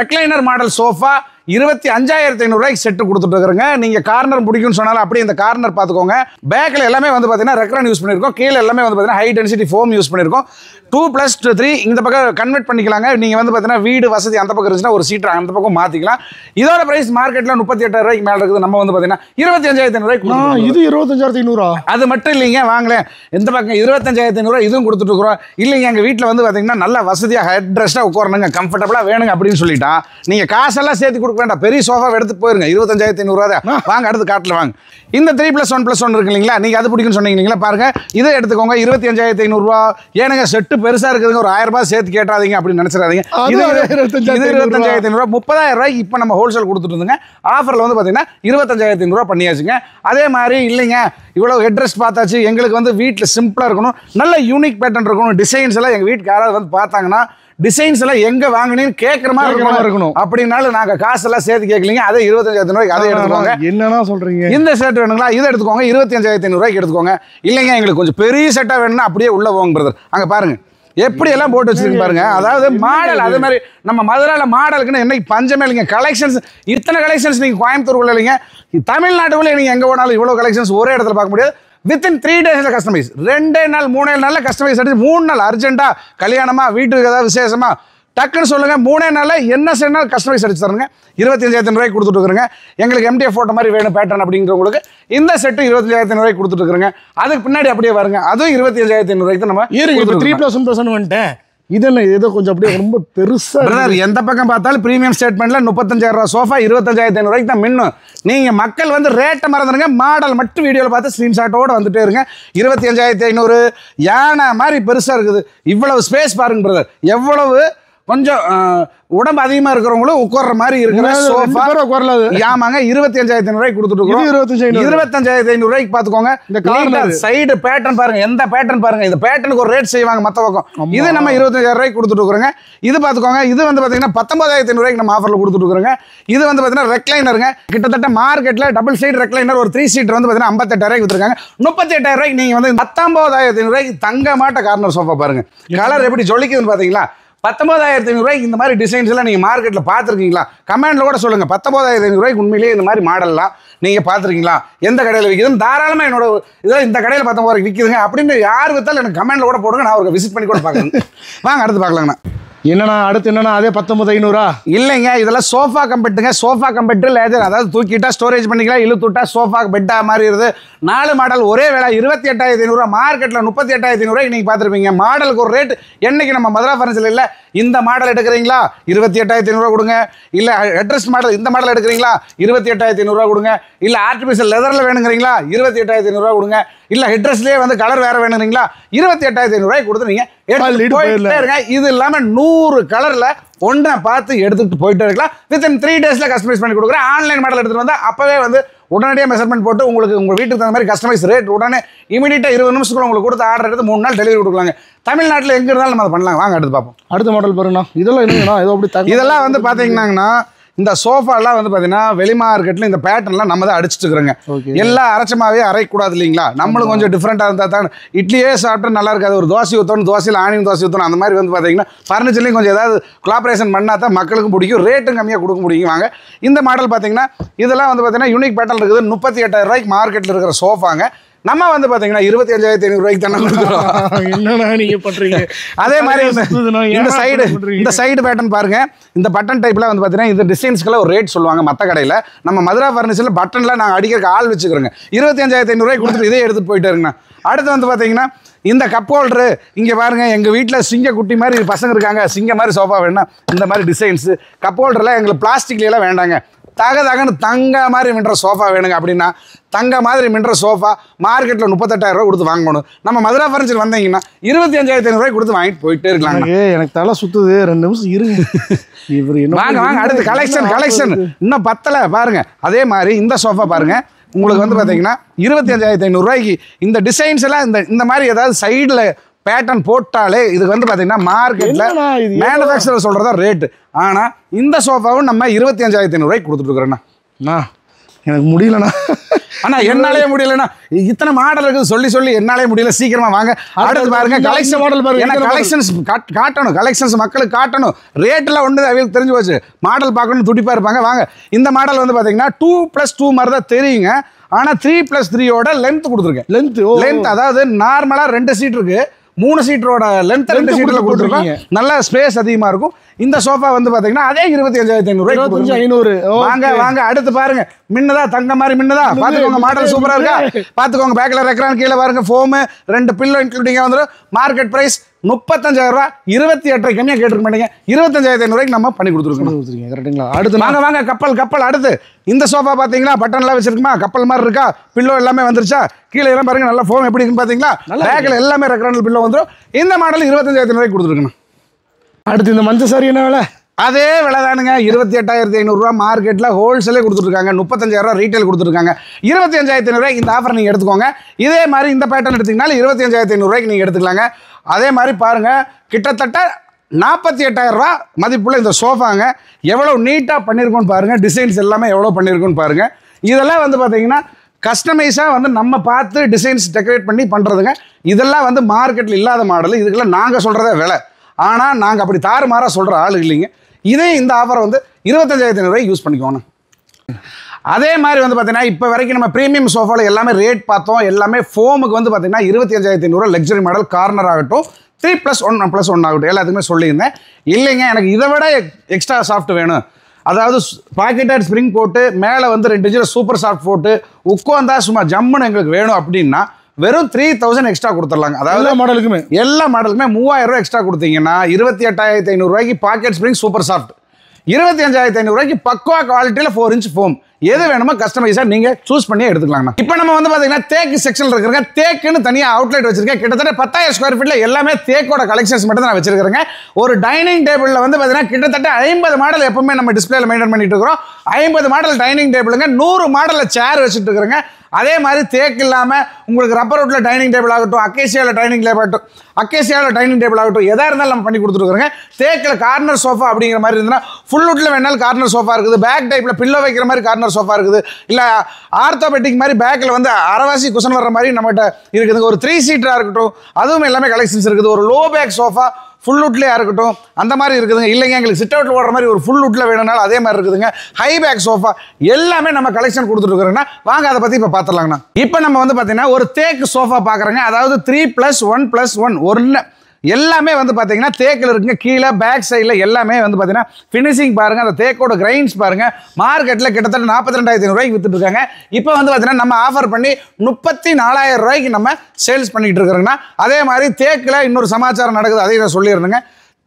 ரெக்லைனர் மாடல் சோஃபா 25,500 செட்டு கொடுத்துட்டு இருக்கிறோங்க. நீங்க கார்னர் பிடிக்கும்னு சொன்னாலும் அப்படியே இந்த கார்னர் பார்த்துக்கோங்க. பேக்கில் எல்லாமே வந்து பார்த்தீங்கன்னா ரெக்ரான் யூஸ் பண்ணியிருக்கோம். கீழே எல்லாமே வந்து பார்த்தீங்கன்னா ஹை டென்சிட்டி ஃபோம் யூஸ் பண்ணியிருக்கோம். 2+3 இந்த பக்கம் கன்வெர்ட் பண்ணிக்கலாங்க. நீங்கள் வந்து பார்த்தீங்கன்னா வீடு வசதி அந்த பக்கம் இருந்துச்சுன்னா ஒரு சீட்டர் அந்த பக்கம் மாற்றிக்கலாம். இதோட பிரைஸ் மார்க்கெட்டில் 38,000 மேலே இருக்குது. நம்ம வந்து பார்த்தீங்கன்னா 25,500. இது 25,500. அது மட்டும் இல்லைங்க, வாங்களேன் எந்த பக்கம் 25,500 இதுவும் கொடுத்துட்டு இருக்கிறோம். இல்லைங்க எங்கள் வீட்டில் வந்து பார்த்தீங்கன்னா நல்லா வசதியாக ஹெட் ரெஸ்ட்டாக உட்காரணுங்க, கம்ஃபர்டபுளாக வேணுங்க அப்படின்னு சொல்லிட்டா நீங்கள் காசெல்லாம் சேர்த்து கொடுக்க வேண்டாம், பெரிய சோஃபா எடுத்து போயிருங்க. 25,500 தான். வாங்க அடுத்து காட்டில் வாங்க. இந்த 3+1+1 இருக்கு இல்லைங்களா, நீங்கள் அது பிடிக்குன்னு சொன்னீங்களா, பாருங்க இதை எடுத்துக்கோங்க. 25,500 ஏனுங்க செட்டு பெருசாக இருக்குதுங்க, ஒரு 1000 ரூபாய் சேர்த்து கேட்டாதீங்க அப்படின்னு நினச்சிடாதீங்க. இது 25,500 30,000 ரூபாய்க்கு இப்போ நம்ம ஹோல்சேல் கொடுத்துட்டு இருந்துங்க. ஆஃபரில் வந்து பார்த்தீங்கன்னா 25,500 பண்ணியாச்சுங்க. அதே மாதிரி இல்லைங்க இவ்வளோ ஹெட்ரெஸ்ட் பார்த்தாச்சு, எங்களுக்கு வந்து வீட்டில் சிம்பிளாக இருக்கணும், நல்ல யூனிக் பேட்டர்ன் இருக்கணும், டிசைன்ஸ் எல்லாம் எங்கள் வீட்டுக்கு யாராவது வந்து பார்த்தாங்கன்னா டிசைன்ஸ் எல்லாம் எங்க வாங்கினீங்கன்னு கேட்குற மாதிரி இருக்கணும். அப்படின்னாலும் நாங்கள் காசெல்லாம் சேர்த்து கேட்கலீங்க. அதே 25,000 ரூபாய்க்கு அதை எடுத்துக்கோங்க. என்னன்னா சொல்றீங்க, இந்த செட் வேணுங்களா இதை எடுத்துக்கோங்க, 25,500 ரூபாய்க்கு எடுத்துக்கோங்க. இல்லைங்க எங்களுக்கு கொஞ்சம் பெரிய செட்டாக வேணும்னா அப்படியே உள்ள போங்க பிரதர். அங்கே பாருங்க எப்படி எல்லாம் போட்டு வச்சிருக்கு பாருங்க. அதாவது மாடல் அதே மாதிரி நம்ம மதுரையில் மாடலுக்குன்னு என்னைக்கு பஞ்சமே இல்லைங்க. கலெக்ஷன்ஸ் இத்தனை கலெக்ஷன்ஸ் நீங்கள் கோயம்புத்தூர்ல இல்லைங்க, தமிழ்நாட்டுக்குள்ளே நீங்கள் எங்கே போனாலும் இவ்வளோ கலெக்ஷன்ஸ் ஒரே இடத்துல பார்க்க முடியாது. வித்தின் 3 days கஸ்டமைஸ், 2 நாள் 3 நாளில் கஸ்டமைஸ் அடிச்சு 3 நாள் அர்ஜென்ட்டா கல்யாணமா வீட்டுக்கு ஏதாவது விசேஷமா டக்குன்னு சொல்லுங்க, 3 நாளில் என்ன செய்யணும் கஸ்டமைஸ் அடிச்சு தருங்க. 25,000 ரூபாய்க்கு கொடுத்துட்டு இருக்கிறேங்க. எங்களுக்கு MDF ஃபோட்டோ மாதிரி வேணும் பேட்டர்ன் அப்படிங்கிறவங்களுக்கு இந்த செட்டு 25,000 ரூபாய்க்கு கொடுத்துட்டு இருக்கிறேங்க. அதுக்கு பின்னாடி அப்படியே வருங்க, அதுவும் 25,000 ரூபாய்க்கு நம்ம 3+1+1 வந்துட்டேன். இது என்ன ஏதோ கொஞ்சம் அப்படியே ரொம்ப பெருசா பிரதர். எந்த பக்கம் பார்த்தாலும் பிரீமியம் ஸ்டேட்மெண்ட்ல 35,000 ரூபாய் சோஃபா 25,500 ரூபாய்க்கு தான் மின்னும். நீங்க மக்கள் வந்து ரேட்டை மறந்துடுங்க, மாடல் மட்டும் வீடியோவில் பார்த்து ஸ்கிரீன்ஷாட்டோட வந்துட்டே இருங்க. 25,500 யானை மாதிரி பெருசா இருக்குது. இவ்வளவு ஸ்பேஸ் பாருங்க பிரதர், எவ்வளவு கொஞ்சம் உடம்பு அதிகமா இருக்கிறவங்களும் உட்கார்ற மாதிரி இருக்கிற சோஃபா. ஆமாங்க 25,000 ரூபாய்க்கு கொடுத்துட்டு இருக்கோம். 25,500 ரூபாய்க்கு பாத்துக்கோங்க. இந்த கார்னர் சைடு பேட்டர்ன் பாருங்க, எந்த பேட்டர்ன் பாருங்க. இந்த பேட்டர்னுக்கு ஒரு ரேட் செய்வாங்க மத்த பக்கம். இது நம்ம 25,000 ரூபாய்க்கு கொடுத்துட்டு இருக்கோங்க. இது பாத்துக்கோங்க. இது வந்து பாத்தீங்கன்னா 19,500 ரூபாய்க்கு நம்ம ஆஃபர்ல கொடுத்துட்டு இருக்கோங்க. இது வந்து பாத்தீங்கன்னா ரெக்லைனருங்க. கிட்டத்தட்ட மார்க்கெட்ல டபுள் சைடு ரெக்லைனர் ஒரு 3 சீட் வந்து பாத்தீங்கன்னா 58,000 ரூபாய்க்கு வித்துருக்காங்க. 38,000 ரூபாய்க்கு நீங்க வந்து 19,500 ரூபாய்க்கு தங்க மாட்ட கார்னர் சோஃபா பாருங்க. கலர் எப்படி ஜொலிக்குதுன்னு பாத்தீங்களா. 19,500 ரூபாய்க்கு இந்த மாதிரி டிசைன்ஸ் எல்லாம் நீங்கள் மார்க்கெட்டில் பார்த்துருக்கீங்களா? கமெண்ட்ல கூட சொல்லுங்கள். 19,500 ரூபாய்க்கு உண்மையிலேயே இந்த மாதிரி மாடல்லாம் நீங்கள் பார்த்துருக்கீங்களா? எந்த கடையில் விற்கிதுன்னு தாராளமாக என்னோட இதில் இந்த கடையில் 19,000 ரூபாய்க்கு விற்கிதுங்க அப்படின்னு யார் விற்றாலும் எனக்கு கமெண்ட்ல கூட போடுங்க, நான் ஒரு விசிட் பண்ணி கூட பார்க்குறேன். வாங்க அடுத்து பார்க்கலாங்கண்ணா. என்னன்னா அடுத்து என்னன்னா அதே 19,500 இல்லைங்க, இதெல்லாம் சோஃபா கம்பெட்டுங்க. சோஃபா கம்பெட்டு லேஜர், அதாவது தூக்கிட்டா ஸ்டோரேஜ் பண்ணிக்கலாம், இழுத்துட்டா சோஃபா பெட்டா மாதிரி இருக்குது. 4 மாடல் ஒரே வேலை 28,500 மார்க்கெட்டில் 38,500 நீங்கள் பார்த்துருப்பீங்க. மாடலுக்கு ஒரு ரேட் என்னைக்கு நம்ம மதுரா ஃபர்னிச்சர் இல்லை. இந்த மாடல் எடுக்கிறீங்களா 28,500 கொடுங்க. இல்லை ஹெட்ரெஸ்ட் மாடல் இந்த மாடல் எடுக்கிறீங்களா 28,500 கொடுங்க. இல்லை ஆர்டிஃபிஷியல் லெதரில் வேணுங்கிறீங்களா 28,500 கொடுங்க. இல்லை ஹெட்ரெஸ்லேயே வந்து கலர் வேறு வேணுங்கிறீங்களா 28,500 கொடுத்து நீங்கள் எடுத்துட்டு போயிட்டே இருங்க. இது இல்லாமல் 100 கலரில் ஒன்றை பார்த்து எடுத்துகிட்டு போயிட்டே இருக்கலாம். வித்தின் 3 days கஸ்டமைஸ் பண்ணி கொடுக்குறேன். ஆன்லைன் மாடல் எடுத்துகிட்டு வந்தால் அப்போவே வந்து உடனடியாக மெஷர்மெண்ட் போட்டு உங்களுக்கு உங்கள் வீட்டுக்கு தகுந்த மாதிரி கஸ்டமைஸ் ரேட் உடனே இமீடியட்டாக 20 நிமிஷத்துக்குள்ள உங்களுக்கு கொடுத்து ஆர்டர் எடுத்து 3 நாள் டெலிவரி கொடுக்கலாங்க. தமிழ்நாட்டில் எங்கே இருந்தாலும் நம்ம அதை பண்ணலாம். வாங்க அடுத்து பார்ப்போம். அடுத்த மாடல் பாருங்கண்ணா. இதெல்லாம் என்னங்கண்ணா ஏதோ அப்படி இதெல்லாம் வந்து பார்த்தீங்கன்னா இந்த சோஃபாலாம் வந்து பார்த்தீங்கன்னா வெளி மார்க்கெட்டில் இந்த பேட்டர்ன்லாம் நம்ம தான் அடிச்சுட்டு இருக்கிறோங்க. எல்லாம் அரைச்சமாவே அரைக்கூடாது இல்லைங்களா. நம்மளும் கொஞ்சம் டிஃப்ரெண்ட்டாக இருந்தால் தான் இட்லியே சாப்பிட்டு நல்லா இருக்காது. ஒரு தோசை ஊற்றணும், தோசையில் ஆனியன் தோசை ஊற்றணும், அந்த மாதிரி வந்து பார்த்தீங்கன்னா ஃபர்னிச்சர்லேயும் கொஞ்சம் ஏதாவது கொலாபரேஷன் பண்ணால் தான் மக்களுக்கும் பிடிக்கும், ரேட்டும் கம்மியாக கொடுக்க முடியும். வாங்க இந்த மாடல் பார்த்தீங்கன்னா இதெல்லாம் வந்து பார்த்தீங்கன்னா யூனிக் பேட்டர்ன் இருக்குது. 38,000 ரூபாய்க்கு மார்க்கெட்டில் இருக்கிற சோஃபாங்க நம்ம வந்து பார்த்தீங்கன்னா 25,500 ரூபாய்க்கு தானே கொடுக்குறோம். என்னன்னா நீங்கள் பண்ணுறீங்க. அதே மாதிரி இந்த சைடு பேட்டர்ன் பாருங்க. இந்த பட்டன் டைப்ல வந்து பார்த்தீங்கன்னா இந்த டிசைன்ஸ்க்குள்ள ஒரு ரேட் சொல்லுவாங்க மற்ற கடையில். நம்ம மதுரா ஃபர்னிச்சரில் பட்டன்லாம் நாங்கள் அடிக்கிறக்கு ஆள் வச்சுக்கிறோங்க. 25,500 ரூபாய்க்கு கொடுத்துட்டு இதே எடுத்துகிட்டு போயிட்டு இருக்குண்ணா. அடுத்து வந்து பார்த்தீங்கன்னா இந்த கப் ஹோல்டரு இங்கே பாருங்கள். எங்கள் வீட்டில் சிங்க குட்டி மாதிரி பசங்க இருக்காங்க, சிங்க மாதிரி சோஃபா வேணும்னா இந்த மாதிரி டிசைன்ஸு கப் ஹோல்டரில் எங்களுக்கு பிளாஸ்டிக்லாம் வேண்டாங்க, தகன்னு தங்க மாதிரி மின்ற சோஃபா வேணுங்க அப்படின்னா தங்க மாதிரி மின்ற சோஃபா மார்க்கெட்டில் 38,000 ரூபா கொடுத்து வாங்கணும். நம்ம மதுரா ஃபர்னிச்சர் வந்தீங்கன்னா 25,500 ரூபாய் கொடுத்து வாங்கிட்டு போயிட்டே இருக்கலாம். எனக்கு தலை சுத்துது, 2 நிமிஷம் இருங்க. வாங்க வாங்க அடுத்து கலெக்ஷன் இன்னும் பத்தலை பாருங்க. அதே மாதிரி இந்த சோஃபா பாருங்க. உங்களுக்கு வந்து பார்த்தீங்கன்னா 25,500 ரூபாய்க்கு இந்த டிசைன்ஸ் எல்லாம் இந்த மாதிரி ஏதாவது சைடில் பேட்டர்ன் போட்டாலே இதுக்கு வந்து பார்த்தீங்கன்னா மார்க்கெட்டில் மேனுஃபேக்சரர் சொல்கிறதா ரேட்டு. ஆனால் இந்த சோஃபாவும் நம்ம 25,500 ரூபாய்க்கு கொடுத்துட்டு இருக்கிறோண்ணா. எனக்கு முடியலண்ணா. அண்ணா என்னாலே முடியலண்ணா, இத்தனை மாடல் இருக்குது சொல்லி என்னாலே முடியல. சீக்கிரமா வாங்க அடுத்து பாருங்க. கலெக்ஷன் மாடல் பாருங்க. கலெக்ஷன்ஸ் காட்டணும், கலெக்ஷன்ஸ் மக்களுக்கு காட்டணும். ரேட்லாம் ஒன்று அவங்களுக்கு தெரிஞ்சு போச்சு, மாடல் பார்க்கணும் துடிப்பாக இருப்பாங்க. வாங்க இந்த மாடல் வந்து பார்த்தீங்கன்னா 2+2 மாதிரி தான் தெரியுங்க. ஆனால் 3+3யோட லென்த் கொடுத்துருக்கேன். லென்த் அதாவது நார்மலாக 2 சீட் இருக்கு, 3 சீட்டரோட லென்த் 2 சீட்ல கொடுத்துருக்கோம். நல்ல ஸ்பேஸ் அதிகமாக இருக்கும். இந்த சோஃபா வந்து பார்த்தீங்கன்னா அதே 25,500 25,500. வாங்க வாங்க அடுத்து பாருங்க. மின்னதா தங்க மாதிரி மின்னதா பார்த்துக்கோங்க. மாடல் சூப்பராக இருக்கா பார்த்துக்கோங்க. பேக்கில் ரெக்ரான் கீழே பாருங்க. ஃபோமு 2 பில்லோ இன்க்ளூடிங்காக வந்துடும். மார்க்கெட் ப்ரைஸ் 35,000 ரூபா 28 கம்மியாக கேட்டிருக்க மாட்டீங்க 25,500 நம்ம பண்ணி கொடுத்துருக்கோம். கரெக்டுங்களா? அடுத்து வாங்க கப்பல் அடுத்து இந்த சோஃபா பார்த்தீங்களா பட்டன்லாம் வச்சிருக்குமா, கப்பல் மாதிரி இருக்கா, பில்லோ எல்லாமே வந்துருச்சா, கீழே எல்லாம் பாருங்க நல்லா ஃபோம் எப்படி இருக்குன்னு பார்த்தீங்களா, பேக்கில் எல்லாமே ரெக்ரானல் பில்லோ வந்துடும். இந்த மாடல் 25,500 கொடுத்துருக்கணும். அடுத்து இந்த மஞ்சள் சாரி என்ன விலை? அதே விலை தானுங்க, 28,500 ரூபா மார்க்கெட்டில் ஹோல்சேலே கொடுத்துருக்காங்க, 35,000 ரூபா ரீட்டைல் கொடுத்துருக்காங்க. 25,500 இந்த ஆஃபர் நீங்கள் எடுத்துக்கோங்க. இதே மாதிரி இந்த பேட்டர்ன் எடுத்திங்கனாலும் 25,500 நீங்கள் எடுத்துக்கலாங்க. அதே மாதிரி பாருங்கள், கிட்டத்தட்ட 48,000 ரூபா மதிப்புள்ள இந்த சோஃபாங்க எவ்வளோ நீட்டாக பண்ணியிருக்கோன்னு பாருங்கள், டிசைன்ஸ் எல்லாமே எவ்வளோ பண்ணியிருக்கோன்னு பாருங்கள். இதெல்லாம் வந்து பார்த்தீங்கன்னா கஸ்டமைஸாக வந்து நம்ம பார்த்து டிசைன்ஸ் டெக்கரேட் பண்ணி பண்ணுறதுங்க. இதெல்லாம் வந்து மார்க்கெட்டில் இல்லாத மாடல், இதுக்கெல்லாம் நாங்கள் சொல்கிறதே விலை. ஆனால் நாங்கள் அப்படி தாறுமாறாக சொல்கிற ஆள் இல்லைங்க. இதே இந்த ஆஃபரை வந்து 25,500 யூஸ் பண்ணிக்கோங்க. அதே மாதிரி வந்து பார்த்தீங்கன்னா இப்போ வரைக்கும் நம்ம ப்ரீமியம் சோஃபாவில் எல்லாமே ரேட் பார்த்தோம். எல்லாமே ஃபோமுக்கு வந்து பார்த்தீங்கன்னா 25,500 லக்ஸரி மாடல் கார்னர் ஆகட்டும், 3+1 ஆகட்டும், எல்லாத்துக்குமே சொல்லியிருந்தேன். இல்லைங்க எனக்கு இதை விட எக்ஸ்ட்ரா சாஃப்ட் வேணும், அதாவது பாக்கெட்டட் ஸ்ப்ரிங் போட்டு மேலே வந்து 2 இன்ச்சில் சூப்பர் சாஃப்ட் போட்டு உட்காந்தா சும்மா ஜம்முன்னு எங்களுக்கு வேணும் அப்படின்னா வெறும் 3,000 எக்ஸ்ட்ரா கொடுத்துடலாங்க. அதாவது எல்லா மாடலுக்குமே 3,000 ரூபா எக்ஸ்ட்ரா கொடுத்தீங்கன்னா 28,500 பாக்கெட் ஸ்ப்ரிங் சூப்பர் சாஃப்ட், 25,500 பக்கா குவாலிட்டியில் 4 இன்ச் ஃபோம். எது வேணுமோ கஸ்டமைஸாக நீங்கள் சூஸ் பண்ணி எடுத்துக்கலாங்கண்ணா. இப்போ நம்ம வந்து பார்த்தீங்கன்னா தேக்கு செக்ஷன் இருக்கிறங்க, தேக்குன்னு தனியாக அவுட்லெட் வச்சிருக்கேன். கிட்டத்தட்ட 10,000 ஸ்கொயர் ஃபீட்டில் எல்லாமே தேக்கோட கலெக்ஷன்ஸ் மட்டும் தான் நான் வச்சிருக்கிறேங்க. ஒரு டைனிங் டேபிளில் வந்து பார்த்தீங்கன்னா கிட்டத்தட்ட 50 மாடல் எப்பவுமே நம்ம டிஸ்பிளேல மெயின்டைன் பண்ணிட்டு இருக்கிறோம். 50 மாடல் டைனிங் டேபிளுங்க, 100 மாடலில் சேர் வச்சுட்டு இருக்கிறேங்க. அதே மாதிரி தேக்கு இல்லாமல் உங்களுக்கு ரப்பர் வுட்டில் டைனிங் டேபிள் ஆகட்டும், அக்கேசியாவில் டைனிங் டேபிள் ஆகட்டும், எதாக இருந்தாலும் நம்ம பண்ணி கொடுத்துருக்குறோங்க. தேக்கில் கார்னர் சோஃபா அப்படிங்கிற மாதிரி இருந்ததுன்னா ஃபுல் வுட்டில் வேணாலும் கார்னர் சோஃபா இருக்குது, பேக் டைப்பில் பில்லோ வைக்கிற மாதிரி கார்னர் சோஃபா இருக்குது, இல்லை ஆர்த்தோபெட்டிக் மாதிரி பேக்கில் வந்து அரைவாசி குஷன் வர்ற மாதிரி நம்மகிட்ட இருக்குதுங்க. ஒரு 3 சீட்டராக இருக்கட்டும், அதுவும் எல்லாமே கலெக்ஷன்ஸ் இருக்குது. ஒரு லோ பேக் சோஃபா ஃபுல் வுட்லேயே இருக்கட்டும், அந்த மாதிரி இருக்குதுங்க. இல்லைங்க எங்களுக்கு சிட் அவுட்டில் ஓடுற மாதிரி ஒரு ஃபுல் வுட்டில் வேணும்னாலும் அதே மாதிரி இருக்குதுங்க. ஹை பேக் சோஃபா எல்லாமே நம்ம கலெக்ஷன் கொடுத்துருக்குறோங்கன்னா வாங்க அதை பற்றி இப்போ பார்த்துலாங்கண்ணா. இப்போ நம்ம வந்து பார்த்தீங்கன்னா ஒரு தேக்கு சோஃபா பார்க்குறோங்க, அதாவது 3+1+1 ஒன்று எல்லாமே வந்து பார்த்தீங்கன்னா தேக்கில் இருக்குங்க. கீழே பேக் சைடில் எல்லாமே வந்து பார்த்தீங்கன்னா ஃபினிஷிங் பாருங்கள், அந்த தேக்கோட கிரைன்ஸ் பாருங்கள். மார்க்கெட்டில் கிட்டத்தட்ட 42,500 வித்துட்டு இருக்காங்க. இப்போ வந்து பார்த்தீங்கன்னா நம்ம ஆஃபர் பண்ணி 34,000 நம்ம சேல்ஸ் பண்ணிக்கிட்டு இருக்கிறோங்கன்னா. அதே மாதிரி தேக்கில் இன்னொரு சமாச்சாரம் நடக்குது, அதையும் நான் சொல்லிடுறேங்க.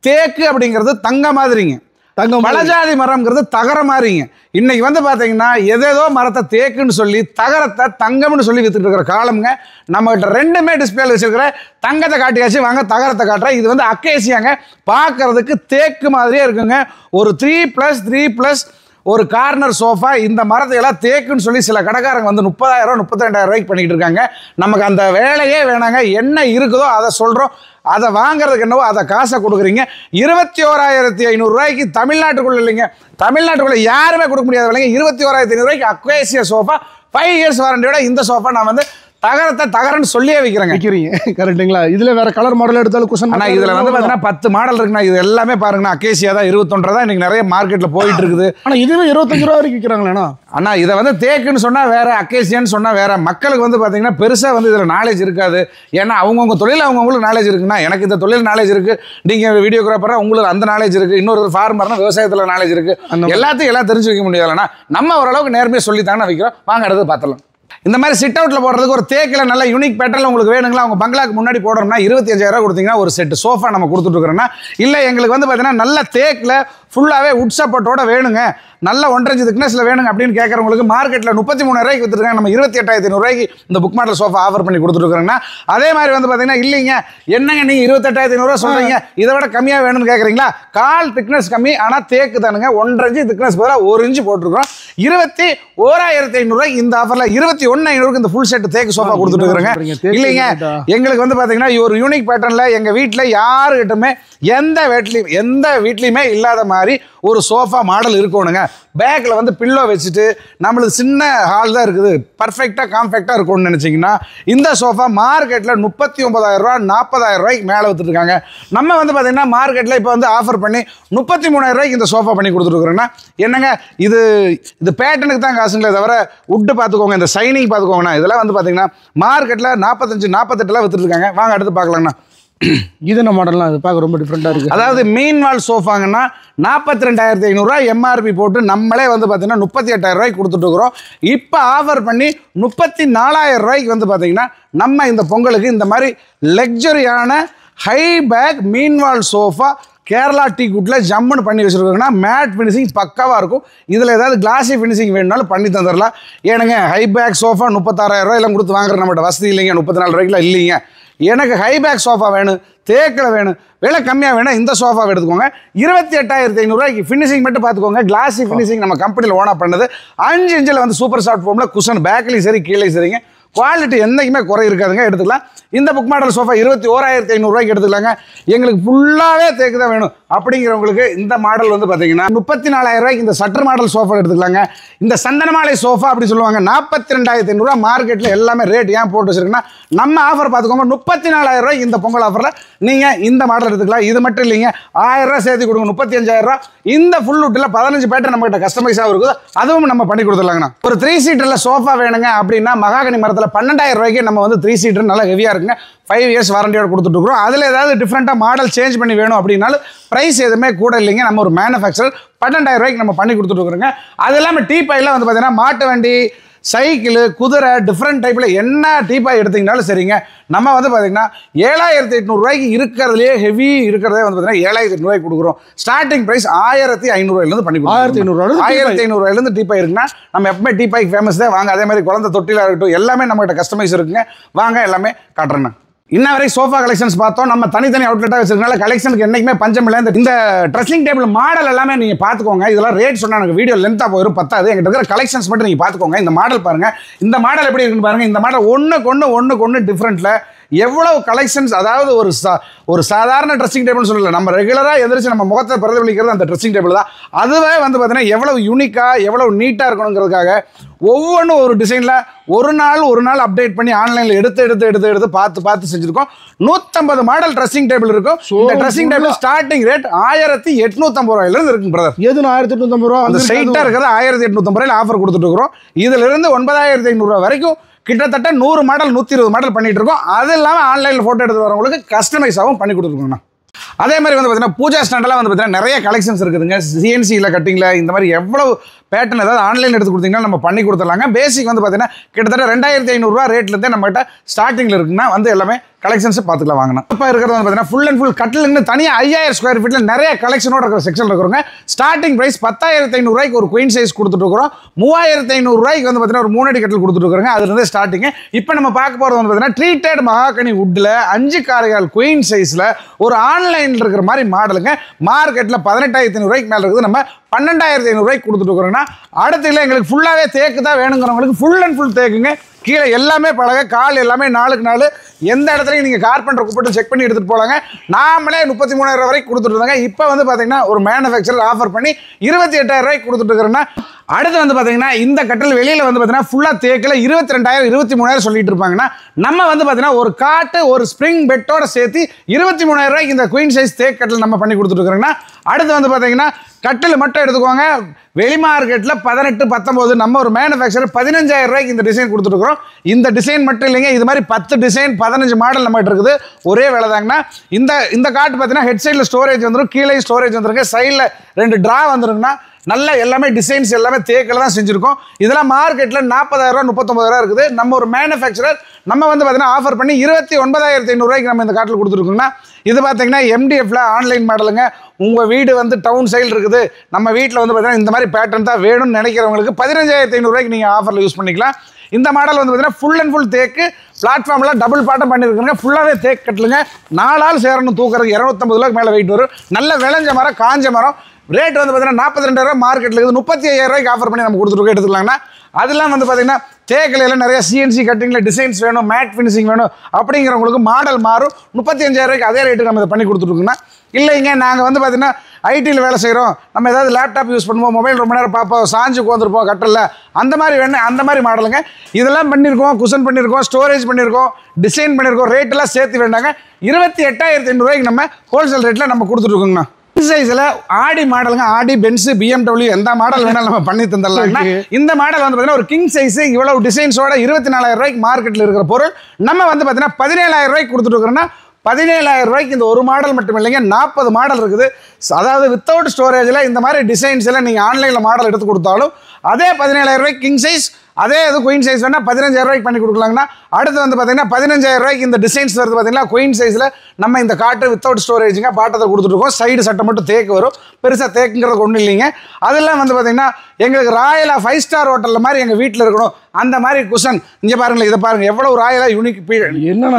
தேக்கு அப்படிங்கிறது தங்க மாதிரிங்க, மலஜாதி மரம்ங்கிறது தகர மாதிரிங்க. இன்னைக்கு வந்து பார்த்தீங்கன்னா எதேதோ மரத்தை தேக்குன்னு சொல்லி தகரத்தை தங்கம்னு சொல்லி வித்துட்டு இருக்கிற காலம்ங்க. நம்மகிட்ட ரெண்டுமே டிஸ்பிளேல வச்சிருக்கிற தங்கத்தை காட்டியாச்சு, வாங்க தகரத்தை காட்டுறேன். இது வந்து அக்கேசியாங்க, பார்க்கறதுக்கு தேக்கு மாதிரியே இருக்குங்க. ஒரு 3+3+ ஒரு கார்னர் சோஃபா. இந்த மரத்தை எல்லாம் தேக்குன்னு சொல்லி சில கடைக்காரங்க வந்து 30,000 32,000 பண்ணிக்கிட்டு இருக்காங்க. நமக்கு அந்த வேலையே வேணாங்க, என்ன இருக்குதோ அதை சொல்கிறோம். அதை வாங்குறதுக்கு என்னவோ அதை காசை கொடுக்குறீங்க. 21,500 தமிழ்நாட்டுக்குள்ள இல்லைங்க, தமிழ்நாட்டுக்குள்ள யாருமே கொடுக்க முடியாத விலைங்க. 21,500 அக்வேசியா சோஃபா 5 இயர்ஸ் வாரண்டியோட இந்த சோஃபா நான் வந்து தகரன்னு சொல்லியே வைக்கிறேங்க. கரெக்டுங்களா? இதுல வேற கலர் மாடல் எடுத்தாலும் குஷன். ஆனா இதுல வந்து பாத்தீங்கன்னா 10 மாடல் இருக்குண்ணா. இது எல்லாமே பாருங்கண்ணா அக்கேசியா தான், 21 தான் இன்னைக்கு நிறைய மார்க்கெட்ல போயிட்டு இருக்குது. ஆனா இதுவே 25 ரூபா வரைக்கும் விற்கிறாங்களா? ஆனா இதை வந்து தேக்குன்னு சொன்னா வேற, அக்கேசியான்னு சொன்னா வேற. மக்களுக்கு வந்து பாத்தீங்கன்னா பெருசா வந்து இதுல நாலேஜ் இருக்காது. ஏன்னா அவங்கவுங்க தொழில் அவங்கவுங்களுக்கு நாலேஜ் இருக்குன்னா, எனக்கு இந்த தொழில் நாலேஜ் இருக்கு, நீங்க வீடியோகிராஃபரா உங்களுக்கு அந்த நாலேஜ் இருக்கு, இன்னொரு ஃபார்மர்னா விவசாயத்துல நாலேஜ் இருக்கு. எல்லாத்தையும் எல்லாம் தெரிஞ்சு வைக்க முடியாதுன்னா நம்ம ஓரளவுக்கு நேர்மையா சொல்லித்தாங்க வைக்கிறோம். வாங்க அடுத்து பார்த்தலாம். இந்த மாதிரி சிட் அவுட்டில் போடுறதுக்கு ஒரு தேக்கில் நல்ல யூனிக் பேட்டர்ல உங்களுக்கு வேணுங்களா, உங்கள் பங்களாக்கு முன்னாடி போடுறோம்னா 25,000 கொடுத்தீங்கன்னா ஒரு செட் சோஃபா நம்ம கொடுத்துட்ருக்குறோன்னா. இல்லை எங்களுக்கு வந்து பார்த்தீங்கன்னா நல்ல தேக்கில் ஃபுல்லாகவே உட் சப்போர்ட்டோட வேணுங்க, நல்ல 1.5 inch திக்னஸில் வேணுங்க அப்படின்னு கேட்குறவங்களுக்கு மார்க்கெட்டில் 33,000 விற்றுருக்காங்க. நம்ம 28,500 இந்த புக் மாடல் சோஃபா ஆஃபர் பண்ணி கொடுத்துருக்குறோங்கன்னா. அதே மாதிரி வந்து பார்த்தீங்கன்னா இல்லைங்க என்னங்க நீங்கள் 28,500 சொல்கிறீங்க, இதை விட கம்மியாக வேணும்னு கேட்குறீங்களா, கால் திக்னஸ் கம்மி ஆனால் தேக்கு தானுங்க. 1.5 inch திக்னஸ் பதிலாக 1 inch போட்டிருக்கிறோம். 21,500 இந்த ஆஃபரில் 21,500 இந்த ஃபுல் செட் தேக்கு சோஃபா கொடுத்துட்டுருக்குறேங்க. இல்லைங்க எங்களுக்கு வந்து பார்த்தீங்கன்னா ஒரு யூனிக் பேட்டர்னில் எங்கள் வீட்டில் யாருக்கிட்டுமே எந்த வீட்லையுமே இல்லாத மாதிரி ஒரு சோஃபா மாடல் இருக்கணுங்க. பேக்கில் வந்து பில்லோ வச்சுட்டு நம்மளுக்கு சின்ன ஹால் தான் இருக்குது, பர்ஃபெக்டாக காம்பேக்டாக இருக்கணும்னு நினச்சிங்கன்னா இந்த சோஃபா மார்க்கெட்டில் 39,000 40,000 மேலே விற்றுருக்காங்க. நம்ம வந்து பார்த்திங்கன்னா மார்க்கெட்டில் இப்போ வந்து ஆஃபர் பண்ணி 33,000 இந்த சோஃபா பண்ணி கொடுத்துருக்குறோன்னா. என்னங்க இது பேட்டர்னுக்கு தான் காசுங்களே தவிர உட்டு பார்த்துக்கோங்க, இந்த சைனிங் பார்த்துக்கோங்கண்ணா. இதெல்லாம் வந்து பார்த்திங்கன்னா மார்க்கெட்டில் 45 48 விற்றுருக்காங்க. வாங்க அடுத்து பார்க்கலாங்கண்ணா. இது என்ன மாடல்லாம் அது பார்க்க ரொம்ப டிஃப்ரெண்ட்டாக இருக்குது. அதாவது மீன் வால் சோஃபாங்கன்னா 42,500 எம்ஆர்பி போட்டு நம்மளே வந்து பார்த்தீங்கன்னா 38,000 கொடுத்துட்ருக்குறோம். இப்போ ஆஃபர் பண்ணி 34,000 வந்து பார்த்தீங்கன்னா நம்ம இந்த பொங்கலுக்கு இந்த மாதிரி லக்ஸரியான ஹை பேக் மீன்வால் சோஃபா கேரளா டீ குட்டில் ஜம்முன்னு பண்ணி வச்சுருக்காங்கன்னா மேட் ஃபினிஷிங் பக்காவாக இருக்கும். இதில் ஏதாவது கிளாஸி ஃபினிஷிங் வேணுனாலும் பண்ணி தந்துடலாம். ஏனுங்க ஹை பேக் சோஃபா 36,000 எல்லாம் கொடுத்து வாங்குற நம்மகிட்ட வசதி இல்லைங்க, 34 ரூபாய்க்குலாம் இல்லைங்க. எனக்கு ஹை பேக் சோஃபா வேணும், தேக்கில் வேணும், விலை கம்மியாக வேணும், இந்த சோஃபாவை எடுத்துக்கோங்க. 28,500 ஃபினிஷிங் மட்டும் பார்த்துக்கோங்க. கிளாஸி ஃபினிஷிங் நம்ம கம்பெனியில் ஓனாக பண்ணது. 5 இன்ச்சில் வந்து சூப்பர் சாஃப்ட் ஃபோமில் குஷன் பேக்லேயும் சரி கீழே சரிங்க. குவாலிட்டி என்றைக்குமே குறை இருக்காதுங்க, எடுத்துக்கலாம். இந்த புக் மாடல் சோஃபா 21,500 எடுத்துக்கலாங்க. எங்களுக்கு ஃபுல்லாகவே தேக்கு தான் வேணும் அப்படிங்கிறவங்களுக்கு இந்த மாடல் வந்து பார்த்தீங்கன்னா 34,000 இந்த சட்டர் மாடல் சோஃபா எடுத்துக்கலாங்க. இந்த சந்தனமாலை சோஃபா அப்படி சொல்லுவாங்க 42,500 மார்க்கெட்டில் எல்லாமே ரேட் ஏன் போட்டு வச்சிருக்குன்னா நம்ம ஆஃபர் பார்த்துக்கோங்க 34,000 இந்த பொங்கல் ஆஃபரில் நீங்கள் இந்த மாடல் எடுத்துக்கலாம். இது மட்டும் இல்லைங்க, 1000 சேர்த்து கொடுங்க 35,000. இந்த ஃபுல் வுட்டில் 15 பேட்டர் நம்மகிட்ட கஸ்டமைஸாக இருக்குது, அதுவும் நம்ம பண்ணி கொடுத்துடலாங்கண்ணா. ஒரு 3 சீட்டரில் சோஃபா வேணுங்க அப்படின்னா மகாகனி மரத்தில் 12,000 நம்ம வந்து 3 சீட்டர் நல்லா ஹெவியாக இருக்குங்க. 5 இயர்ஸ் வாரண்டியோட கொடுத்துட்ருக்குறோம். அதில் ஏதாவது டிஃப்ரெண்ட்டாக மாடல் சேஞ்ச் பண்ணி வேணும் அப்படின்னாலும் ப்ரைஸ் எதுவுமே கூட இல்லைங்க. நம்ம ஒரு மேனுஃபேக்சரர் 12,000 நம்ம பண்ணி கொடுத்துட்ருக்குறோங்க. அது இல்லாமல் டீபாயில் வந்து பார்த்தீங்கன்னா மாட்டு வண்டி, சைக்கிள், குதிரை, டிஃப்ரெண்ட் டைப்பில் என்ன டீபாய் எடுத்திங்கனாலும் சரிங்க. நம்ம வந்து பார்த்தீங்கன்னா 7,800 இருக்கிறதுலே ஹெவி இருக்கிறதே வந்து பார்த்தீங்கன்னா 7,800 கொடுக்குறோம். ஸ்டார்டிங் ப்ரைஸ் 1,500 பண்ணி கொடுக்குறோம். 1,500 டீபாய் இருக்குன்னா நம்ம எப்பவுமே டீபாய்க்கு ஃபேமஸ் தான். வாங்க, அதே மாதிரி குழந்தை தொட்டிலாக இருக்கட்டும் எல்லாமே நம்மகிட்ட கஸ்டமைஸ் இருக்குங்க. வாங்க எல்லாமே காட்டுறேண்ணா. இன்ன வரை சோஃபா கலெக்ஷன்ஸ் பார்த்தோம். நம்ம தனித்தனி அவுட்லெட்டாக வச்சிருக்கனால கலெக்ஷனுக்கு என்றைக்குமே பஞ்சம் இல்லை. இந்த ட்ரெஸ்ஸிங் டேபிள் மாடல் எல்லாமே நீங்கள் பார்த்துக்கோங்க. இதெல்லாம் ரேட் சொன்னால் எனக்கு வீடியோ லென்த்தாக போயிடும், பத்தாது. எங்கிட்ட இருக்கிற கலெக்ஷன்ஸ் மட்டும் நீங்கள் பார்த்துக்கோங்க. இந்த மாடல் பாருங்கள், இந்த மாடல் எப்படி இருக்குன்னு பாருங்கள். இந்த மாடல் ஒன்றுக்கு ஒன்று டிஃப்ரெண்ட்டில் எவ்வளவு கலெக்ஷன்ஸ். அதாவது ஒரு சாதாரண ட்ரெஸ்ஸிங் டேபிள்னு சொல்லலை, நம்ம ரெகுலராக எதிர்த்து நம்ம முகத்தை பிரதிபலிக்கிறது அந்த ட்ரெஸ்ஸிங் டேபிள் தான். அதுவே வந்து பார்த்தீங்கன்னா எவ்வளவு யூனிக்காக எவ்வளவு நீட்டாக இருக்கணுங்கிறதுக்காக ஒவ்வொன்றும் ஒரு டிசைனில் ஒரு நாள் அப்டேட் பண்ணி ஆன்லைனில் எடுத்து பார்த்து செஞ்சுருக்கோம். 150 மாடல் ட்ரெஸ்ஸிங் டேபிள் இருக்கும். இந்த ட்ரெஸ்ஸிங் டேபிள் ஸ்டார்டிங் ரேட் 1,850 இருக்கு பிரதர். எது 1,850 அந்த ஸ்ட்ரைட்டாக இருக்கிறது 1,850 ஆஃபர் கொடுத்துட்டு இருக்கிறோம். இதிலிருந்து 9,500 வரைக்கும் கிட்டத்தட்ட 100 மாடல் 120 மாடல் பண்ணிட்டு இருக்கோம். அது இல்லாமல் ஆன்லைனில் ஃபோட்டோ எடுத்து வரவங்களுக்கு கஸ்டமைஸாகவும் பண்ணி கொடுத்துருக்கோங்கண்ணா. அதே மாதிரி வந்து பார்த்தீங்கன்னா பூஜா ஸ்டாண்டெல்லாம் வந்து பார்த்தீங்கன்னா நிறைய கலெக்ஷன்ஸ் இருக்குதுங்க. சிஎன்சியில் கட்டிங்கில் இந்த மாதிரி எவ்வளவு பேட்டர்ன் ஏதாவது ஆன்லைன் எடுத்து கொடுத்தீங்கன்னா நம்ம பண்ணி கொடுத்துடலாங்க. பேசிக் வந்து பார்த்தீங்கன்னா கிட்டத்தட்ட 2,500 ரேட்லேருந்தே நம்மகிட்ட ஸ்டார்டிங்கில் இருக்குன்னா வந்து எல்லாமே கலெக்ஷன்ஸ் பார்த்துக்கலாம் வாங்கணும். இப்போ இருக்கிறது வந்து பார்த்தீங்கன்னா ஃபுல் அண்ட் ஃபுல் கட்டிலுன்னு தனியாக 5,000 ஸ்கொயர் ஃபீட்டில் நிறைய கலெக்ஷனோட இருக்கிற செக்ஷன் இருக்கிறோங்க. ஸ்டார்டிங் ப்ரைஸ் 10,500 ஒரு குயின் சைஸ் கொடுத்துட்ருக்குறோம். 3,500 வந்து பார்த்தீங்கன்னா ஒரு 3 அடி கட்டில் கொடுத்துருக்குறோங்க. அதுலேருந்து ஸ்டார்டிங்கு. இப்போ நம்ம பார்க்க போகிறது வந்து பார்த்தீங்கன்னா ட்ரீட்டட் மகாகனி வுட்டில் 5 காரையால் குயின் சைஸில் ஒரு ஆன்லைனில் இருக்கிற மாதிரி மாடலுங்க. மார்க்கெட்டில் 18,500 மேலே இருக்குது, நம்ம 12,500 கொடுத்துட்டு இருக்கிறோங்கன்னா அடுத்த இல்லை எங்களுக்கு ஃபுல்லாகவே தேக்கு தான் வேணுங்கிறவங்களுக்கு ஃபுல் அண்ட் ஃபுல் தேக்குங்க. கீழே எல்லாமே பழக, கால் எல்லாமே 4க்கு 4 எந்த இடத்துலையும் நீங்கள் கார்பெண்டர் கூப்பிட்டு செக் பண்ணி எடுத்துகிட்டு போகலாங்க. நாமளே 33,000 வரைக்கும் கொடுத்துட்டு இருந்தாங்க. இப்போ வந்து பார்த்தீங்கன்னா ஒரு மேனுஃபேக்சரர் ஆஃபர் பண்ணி 28,000 கொடுத்துட்டு இருக்கிறேன்னா அடுத்து வந்து பார்த்தீங்கன்னா இந்த கட்டில் வெளியில் வந்து பார்த்தீங்கன்னா ஃபுல்லாக தேக்கில் 22,000 23,000 சொல்லிட்டு இருப்பாங்கன்னா நம்ம வந்து பார்த்தீங்கன்னா ஒரு காட்டு ஒரு ஸ்ப்ரிங் பெட்டோட சேர்த்து 23,000 இந்த குயின் சைஸ் தேக் கட்டில் நம்ம பண்ணி கொடுத்துட்டு இருக்கிறோங்கன்னா அடுத்து வந்து பார்த்தீங்கன்னா கட்டில் மட்டும் எடுத்துக்கோங்க. வெளி மார்க்கெட்டில் 18 19 நம்ம ஒரு மேனுஃபேக்சரர் 15,000 இந்த டிசைன் கொடுத்துருக்குறோம். இந்த டிசைன் மட்டும் இல்லைங்க, இது மாதிரி 10 டிசைன் 15 மாடல் நம்மகிட்ட இருக்குது. ஒரே வேலை தாங்கன்னா இந்த காட்டு பார்த்தீங்கன்னா ஹெட் சைடில் ஸ்டோரேஜ் வந்துடும், கீழே ஸ்டோரேஜ் வந்துருங்க, சைடில் 2 ட்ரா வந்துருங்கன்னா நல்ல எல்லாமே டிசைன்ஸ் எல்லாமே தேக்கில் தான் செஞ்சுருக்கோம். இதெல்லாம் மார்க்கெட்டில் 40,000 39,000 இருக்குது. நம்ம ஒரு மேனுஃபேக்சரர் நம்ம வந்து பார்த்தீங்கன்னா ஆஃபர் பண்ணி 29,500 நம்ம இந்த காட்டில் கொடுத்துருக்கோங்கன்னா இது பார்த்தீங்கன்னா எம்டிஎஃப்ல ஆன்லைன் மாடலுங்க. உங்கள் வீடு வந்து டவுன் சைடில் இருக்குது, நம்ம வீட்டில் வந்து பார்த்தீங்கன்னா இந்த மாதிரி பேட்டர்ன் தான் வேணும்னு நினைக்கிறவங்களுக்கு 15,500 நீங்கள் ஆஃபரில் யூஸ் பண்ணிக்கலாம். இந்த மாடல் வந்து பார்த்தீங்கன்னா ஃபுல் அண்ட் ஃபுல் தேக்கு பிளாட்ஃபார்மில் டபுள் பாட்டம் பண்ணியிருக்குங்க. ஃபுல்லாகவே தேக்கு கட்டலுங்க. 4 ஆள் சேரணும் தூக்குறதுக்கு 250 மேலே வெயிட் வரும். நல்ல விளைஞ்ச மரம், காஞ்ச மரம். ரேட் வந்து பார்த்தீங்கன்னா 42,000 மார்க்கெட்டில் இருக்குது. 35,000 ஆஃபர் பண்ணி நம்ம கொடுத்துருக்கோம், எடுத்துக்கலாங்கன்னா. அதெல்லாம் வந்து பார்த்தீங்கன்னா தேக்கில் நிறைய சிஎன்சி கட்டிங்கில் டிசைன்ஸ் வேணும், மேட் ஃபினிஷிங் வேணும் அப்படிங்கிறவங்களுக்கு மாடல் மாறும். 35,000 அதே ரேட்டுக்கு நம்ம இதை பண்ணி கொடுத்துருக்கோங்கன்னா இல்லைங்க நாங்கள் வந்து பார்த்தீங்கன்னா ஐடியில் வேலை செய்கிறோம், நம்ம ஏதாவது லேப்டாப் யூஸ் பண்ணுவோம், மொபைல் ரொம்ப நேரம் பார்ப்போம், சாஞ்சு உட்காந்துருப்போம் கட்டலில், அந்த மாதிரி வேணும், அந்த மாதிரி மாடலுங்க. இதெல்லாம் பண்ணியிருக்கோம், குஷன் பண்ணியிருக்கோம், ஸ்டோரேஜ் பண்ணியிருக்கோம், டிசைன் பண்ணியிருக்கோம். ரேட்டெல்லாம் சேர்த்து வேண்டாங்க. 28,500 நம்ம ஹோல்சேல் ரேட்டில் நம்ம கொடுத்துட்ருக்கோங்கண்ணா. சைஸில் ஆடி மாடலுங்க, ஆடி பென்ஸு BMW எந்த மாடல் வேணாலும் நம்ம பண்ணி தந்துடலாம்னா இந்த மாடல் வந்து பார்த்தீங்கன்னா ஒரு கிங் சைஸு இவ்வளவு டிசைன்ஸோட 24,000 மார்க்கெட்டில் இருக்கிற பொருள் நம்ம வந்து பார்த்தீங்கன்னா 17,000 கொடுத்துட்டு 17,000 இந்த ஒரு மாடல் மட்டும் இல்லைங்க, 40 மாடல் இருக்குது. அதாவது வித்தவுட் ஸ்டோரேஜில் இந்த மாதிரி டிசைன்ஸ் எல்லாம் நீங்கள் ஆன்லைனில் மாடல் எடுத்து கொடுத்தாலும் அதே 17,000 கிங் சைஸ் அதே இது குயின் சைஸ் வேணா 15000 ரூபாய்க்கு பண்ணி கொடுக்கலாங்கன்னா அடுத்து வந்து பார்த்தீங்கன்னா 15000 ரூபாய்க்கு இந்த டிசைன்ஸ் வருது பார்த்தீங்கன்னா குயின் சைஸில் நம்ம இந்த காட்டு வித்தவுட் ஸ்டோரேஜுங்க பாட்டத்தை கொடுத்துருக்கோம். சைடு சட்டை மட்டும் தேக்கு வரும், பெருசாக தேக்குங்கிறது ஒன்றும் இல்லைங்க. அதெல்லாம் வந்து பார்த்தீங்கன்னா எங்களுக்கு ராயலாக 5 ஸ்டார் ஹோட்டலில் மாதிரி எங்கள் வீட்டில் இருக்கணும் அந்த மாதிரி குஷன். இங்கே பாருங்களேன், இதை பாருங்க எவ்வளவு ராயலாக யூனிக்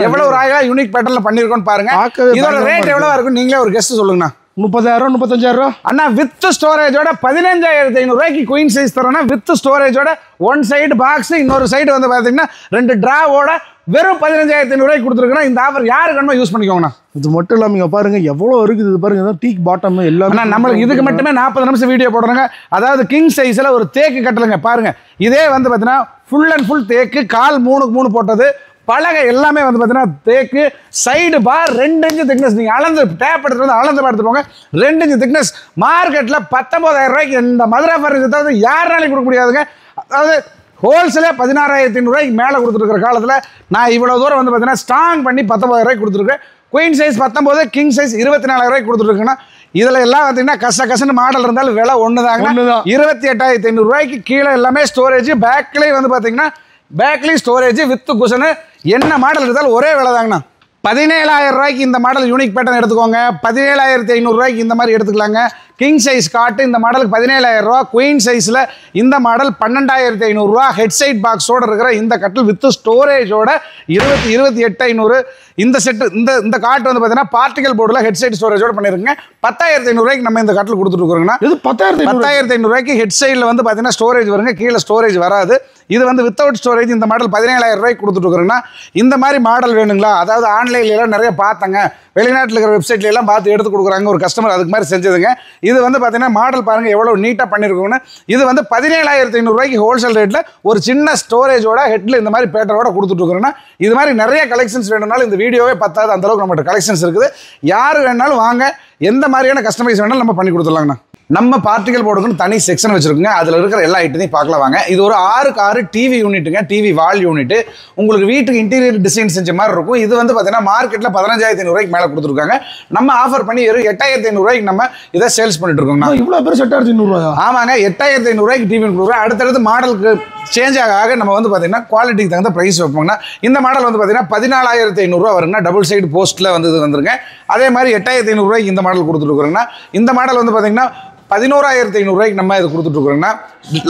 எவ்வளவு ராயலாக யூனிக் பேட்டர்ல பண்ணியிருக்கோன்னு பாருங்க. இதோட ரேட் எவ்வளோ இருக்கும் நீங்களே ஒரு கெஸ்ட் சொல்லுங்கண்ணா. 30,000 35,000 அண்ணா வித் ஸ்டோரேஜோட 15,500 ரூபாய்க்கு குயின் சைஸ் தரோம்னா வித் ஸ்டோரேஜோட ஒன் சைடு பாக்ஸ் இன்னொரு சைடு வந்து பார்த்தீங்கன்னா 2 டிராவோட வெறும் 15,500 ரூபாய்க்கு கொடுத்துருக்கோம். இந்த ஆஃபர் யாரு வேணுமோ யூஸ் பண்ணிக்கோங்கண்ணா. இது மட்டும் இல்லாம இங்க பாருங்க எவ்வளவு இருக்குது, இது பாருங்க டீக் பாட்டம் எல்லாமே. நம்மளுக்கு இதுக்கு மட்டுமே 40 நிமிஷம் வீடியோ போடுறாங்க. அதாவது கிங் சைஸ்ல ஒரு தேக்கு கட்டலுங்க பாருங்க. இதே வந்து பார்த்தீங்கன்னா ஃபுல் அண்ட் ஃபுல் தேக்கு, கால் 3க்கு 3 போட்டது, பலகை எல்லாமே வந்து பார்த்தீங்கன்னா தேக்கு, சைடு பார் 2 இன்ச்சு திக்னஸ். நீங்கள் அளந்து டேப் எடுத்துட்டு வந்து அளந்து பார்த்துட்டு போங்க. 2 இன்ச்சு திக்னஸ். மார்க்கெட்டில் 19,000 ரூபாய்க்கு இந்த மதுரை ஃபர்னிச்சர் தவிர யாருனாலையும் கொடுக்க முடியாதுங்க. அதாவது ஹோல்சேலே 16,500 ரூபாய்க்கு மேலே கொடுத்துருக்கிற காலத்தில் நான் இவ்வளோ தூரம் வந்து பார்த்தீங்கன்னா ஸ்ட்ராங் பண்ணி 19,000 ரூபாய்க்கு கொடுத்துருக்கேன். குயின் சைஸ் 19, கிங் சைஸ் 24,000 ரூபாய்க்கு கொடுத்துருக்குன்னா இதில் எல்லாம் பார்த்தீங்கன்னா கசன்னு மாடல் இருந்தாலும் விலை ஒன்று தாங்க. 28,500 ரூபாய்க்கு கீழே எல்லாமே ஸ்டோரேஜ். பேக்லேயே வந்து பார்த்தீங்கன்னா பேக்லேயும் ஸ்டோரேஜ் வித் குஷனு. என்ன மாடல் இருந்தாலும் ஒரே விலை தாங்கண்ணா. 17,000 ரூபாய்க்கு இந்த மாடல் யூனிக் பேட்டர்ன் எடுத்துக்கோங்க. 17,500 ரூபாய்க்கு இந்த மாதிரி எடுத்துக்கலாங்க. கிங் சைஸ் காட்டு இந்த மாடலுக்கு 17,000 ரூபா. குயின் சைஸில் இந்த மாடல் 12,500 ரூபா. ஹெட் சைட் பாக்ஸோடு இருக்கிற இந்த கட்டில் வித் ஸ்டோரேஜோட 28,500. இந்த செட்டு இந்த காட்டு வந்து பார்த்தீங்கன்னா பார்ட்டிகல் போர்டில் ஹெட் சைட் ஸ்டோரேஜோட பண்ணிருக்கேன். 10,500 ரூபாய்க்கு நம்ம இந்த கட்டில் கொடுத்துட்டு இருக்கிறோங்கன்னா இது 10,500 ரூபாய்க்கு ஹெட் சைடில் வந்து பார்த்தீங்கன்னா ஸ்டோரேஜ் வருங்க, கீழே ஸ்டோரேஜ் வராது. இது வந்து வித்தவுட் ஸ்டோரேஜ் இந்த மாடல் 17,000 ரூபாய்க்கு கொடுத்துட்டு இருக்கிறோங்கன்னா இந்த மாதிரி மாடல் வேணுங்களா? அதாவது ஆன்லைன்லாம் நிறைய பார்த்தங்க, வெளிநாட்டில் இருக்கிற வெப்சைட்ல எல்லாம் பார்த்து எடுத்து கொடுக்குறாங்க. ஒரு கஸ்டமர் அதுக்கு மாதிரி செஞ்சதுங்க. இது வந்து பார்த்தீங்கன்னா மாடல் பாருங்கள் எவ்வளோ நீட்டாக பண்ணியிருக்கோன்னு. இது வந்து 17,500 ரூபாய்க்கு ஹோல்சேல் ரேட்டில் ஒரு சின்ன ஸ்டோரேஜோட ஹெட்டில் இந்த மாதிரி பேட்டரோட கொடுத்துட்ருக்குறோன்னா இது மாதிரி நிறைய கலெக்ஷன்ஸ் வேணும்னாலும் இந்த வீடியோவே பத்தாது, அந்தளவுக்கு நம்மகிட்ட கலெக்ஷன்ஸ் இருக்குது. யார் வேணாலும் வாங்க, எந்த மாதிரியான கஸ்டமைஸ் வேணாலும் நம்ம பண்ணி கொடுத்துடலாங்கண்ணா. நம்ம பார்ட்டிகல் போர்டுக்குன்னு தனி செக்ஷன் வச்சுருக்குங்க. அதில் இருக்கிற எல்லா ஐட்டத்தையும் பார்க்கலாம் வாங்க. இது ஒரு 6க்கு 6 டிவி யூனிட்டுங்க, டிவி வால் யூனிட்டு. உங்களுக்கு வீட்டுக்கு இன்டீரியர் டிசைன் செஞ்ச மாதிரி இருக்கும். இது வந்து பார்த்தீங்கன்னா மார்க்கெட்டில் 15,500 ரூபாய்க்கு மேலே கொடுத்துருக்காங்க. நம்ம ஆஃபர் பண்ணி 8,500 ரூபாய்க்கு நம்ம இதை சேல்ஸ் பண்ணிட்டு இருக்கோம்னா இவ்வளோ பேர் 8,500 ரூபாயா? ஆமாங்க, 8,500 ரூபாய்க்கு டிவி கொடுக்குறோம். அடுத்தடுத்து மாடலுக்கு சேஞ்ச் ஆக நம்ம வந்து பார்த்தீங்கன்னா குவாலிட்டிக்கு தகுந்த ப்ரைஸ் வைப்போம்னா இந்த மாடல் வந்து பார்த்தீங்கன்னா 14,500 ரூபா வருங்க. டபுள் சைடு போஸ்ட்டில் வந்து இது வந்துருங்க. அதே மாதிரி 8,500 ரூபாய்க்கு இந்த மாடல் கொடுத்துருக்குறோங்கன்னா இந்த மாடல் வந்து பார்த்தீங்கன்னா 11,500 ரூபாய்க்கு நம்ம இது கொடுத்துட்ருக்குறோங்கன்னா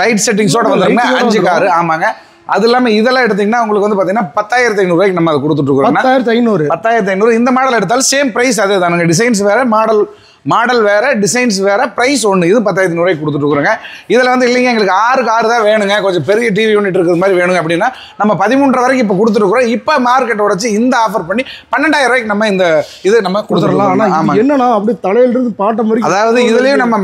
லைட் செட்டிங்ஸோட வந்துருங்க. 5 காரு. ஆமாங்க, அது இல்லாமல் இதெல்லாம் எடுத்தீங்கன்னா உங்களுக்கு வந்து பார்த்தீங்கன்னா 10,500 ரூபாய்க்கு நம்ம அதை கொடுத்துட்ருக்குறோம். 10,500 இந்த மாடல் எடுத்தாலும் சேம் ப்ரைஸ் அதே தானுங்க. டிசைன்ஸ் வேறு, மாடல் வேறு, டிசைன்ஸ் வேறு, ப்ரைஸ் ஒன்று. இது 10,500 ரூபாய்க்கு கொடுத்துட்ருக்குறோங்க. இதில் வந்து இல்லைங்க எங்களுக்கு 6க்கு 6 தான் வேணுங்க, கொஞ்சம் பெரிய டிவி யூனிட் இருக்கிற மாதிரி வேணுங்க அப்படின்னா நம்ம 13 வரைக்கும் இப்போ கொடுத்துருக்குறோம். இப்போ மார்க்கெட் உடச்சு இந்த ஆஃபர் பண்ணி 12,000 ரூபாய்க்கு நம்ம இந்த இது நம்ம கொடுத்துடலாம். ஆனால் என்னன்னா அப்படியே தலையிலிருந்து பாட்டம் வரைக்கும், அதாவது இதுலேயும் நம்ம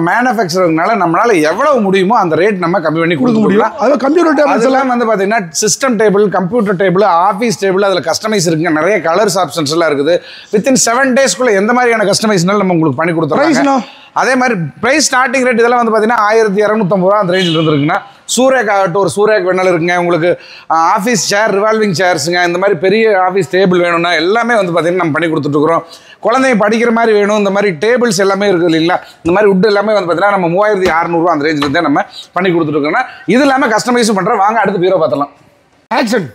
மேனுஃபேக்சரர்னால நம்மளால எவ்வளவு முடியுமோ அந்த ரேட் நம்ம கம்மி பண்ணி கொடுக்க முடியும். அதாவது கம்ப்யூட்டர் டேபிள் அதெல்லாம் வந்து பார்த்தீங்கன்னா system table, computer table, office table, அதில் கஸ்டமைஸ் இருக்குங்க. நிறைய கலர்ஸ் ஆப்ஷன்ஸ் எல்லாம் இருக்குது. வித்தின் 7 டேஸ்க்குள்ள எந்த மாதிரியான கஸ்டமைஸ் நம்ம உங்களுக்கு பண்ணி கொடுத்துறோம். அதே மாதிரி பிரைஸ் ஸ்டார்டிங் ரேட் இதெல்லாம் வந்து பார்த்தீங்கன்னா 1,250 ரூபா அந்த ரேஞ்சில் இருந்துருக்குன்னா சூரேக் ஆகட்டும், ஒரு சூரேக் வேணாலும் இருக்குங்க. உங்களுக்கு ஆஃபீஸ் சேர், ரிவால்விங் சேர்ஸுங்க, இந்த மாதிரி பெரிய ஆஃபீஸ் டேபிள் வேணும்னா எல்லாமே வந்து பார்த்தீங்கன்னா நம்ம பண்ணி கொடுத்துட்ருக்குறோம். குழந்தைங்க படிக்கிற மாதிரி வேணும், இந்த மாதிரி டேபிள்ஸ் எல்லாமே இருக்குது இல்லைங்களா? இந்த மாதிரி உட் எல்லாமே வந்து பார்த்தீங்கன்னா நம்ம 3,600 ரூபா அந்த ரேஞ்சில் தான் நம்ம பண்ணி கொடுத்துட்ருக்கோம்னா இது இல்லாமல் கஸ்டமைஸும் பண்ணுறோம். வாங்க அடுத்து பீரோ பார்த்தலாம். ஆக்ஷன்.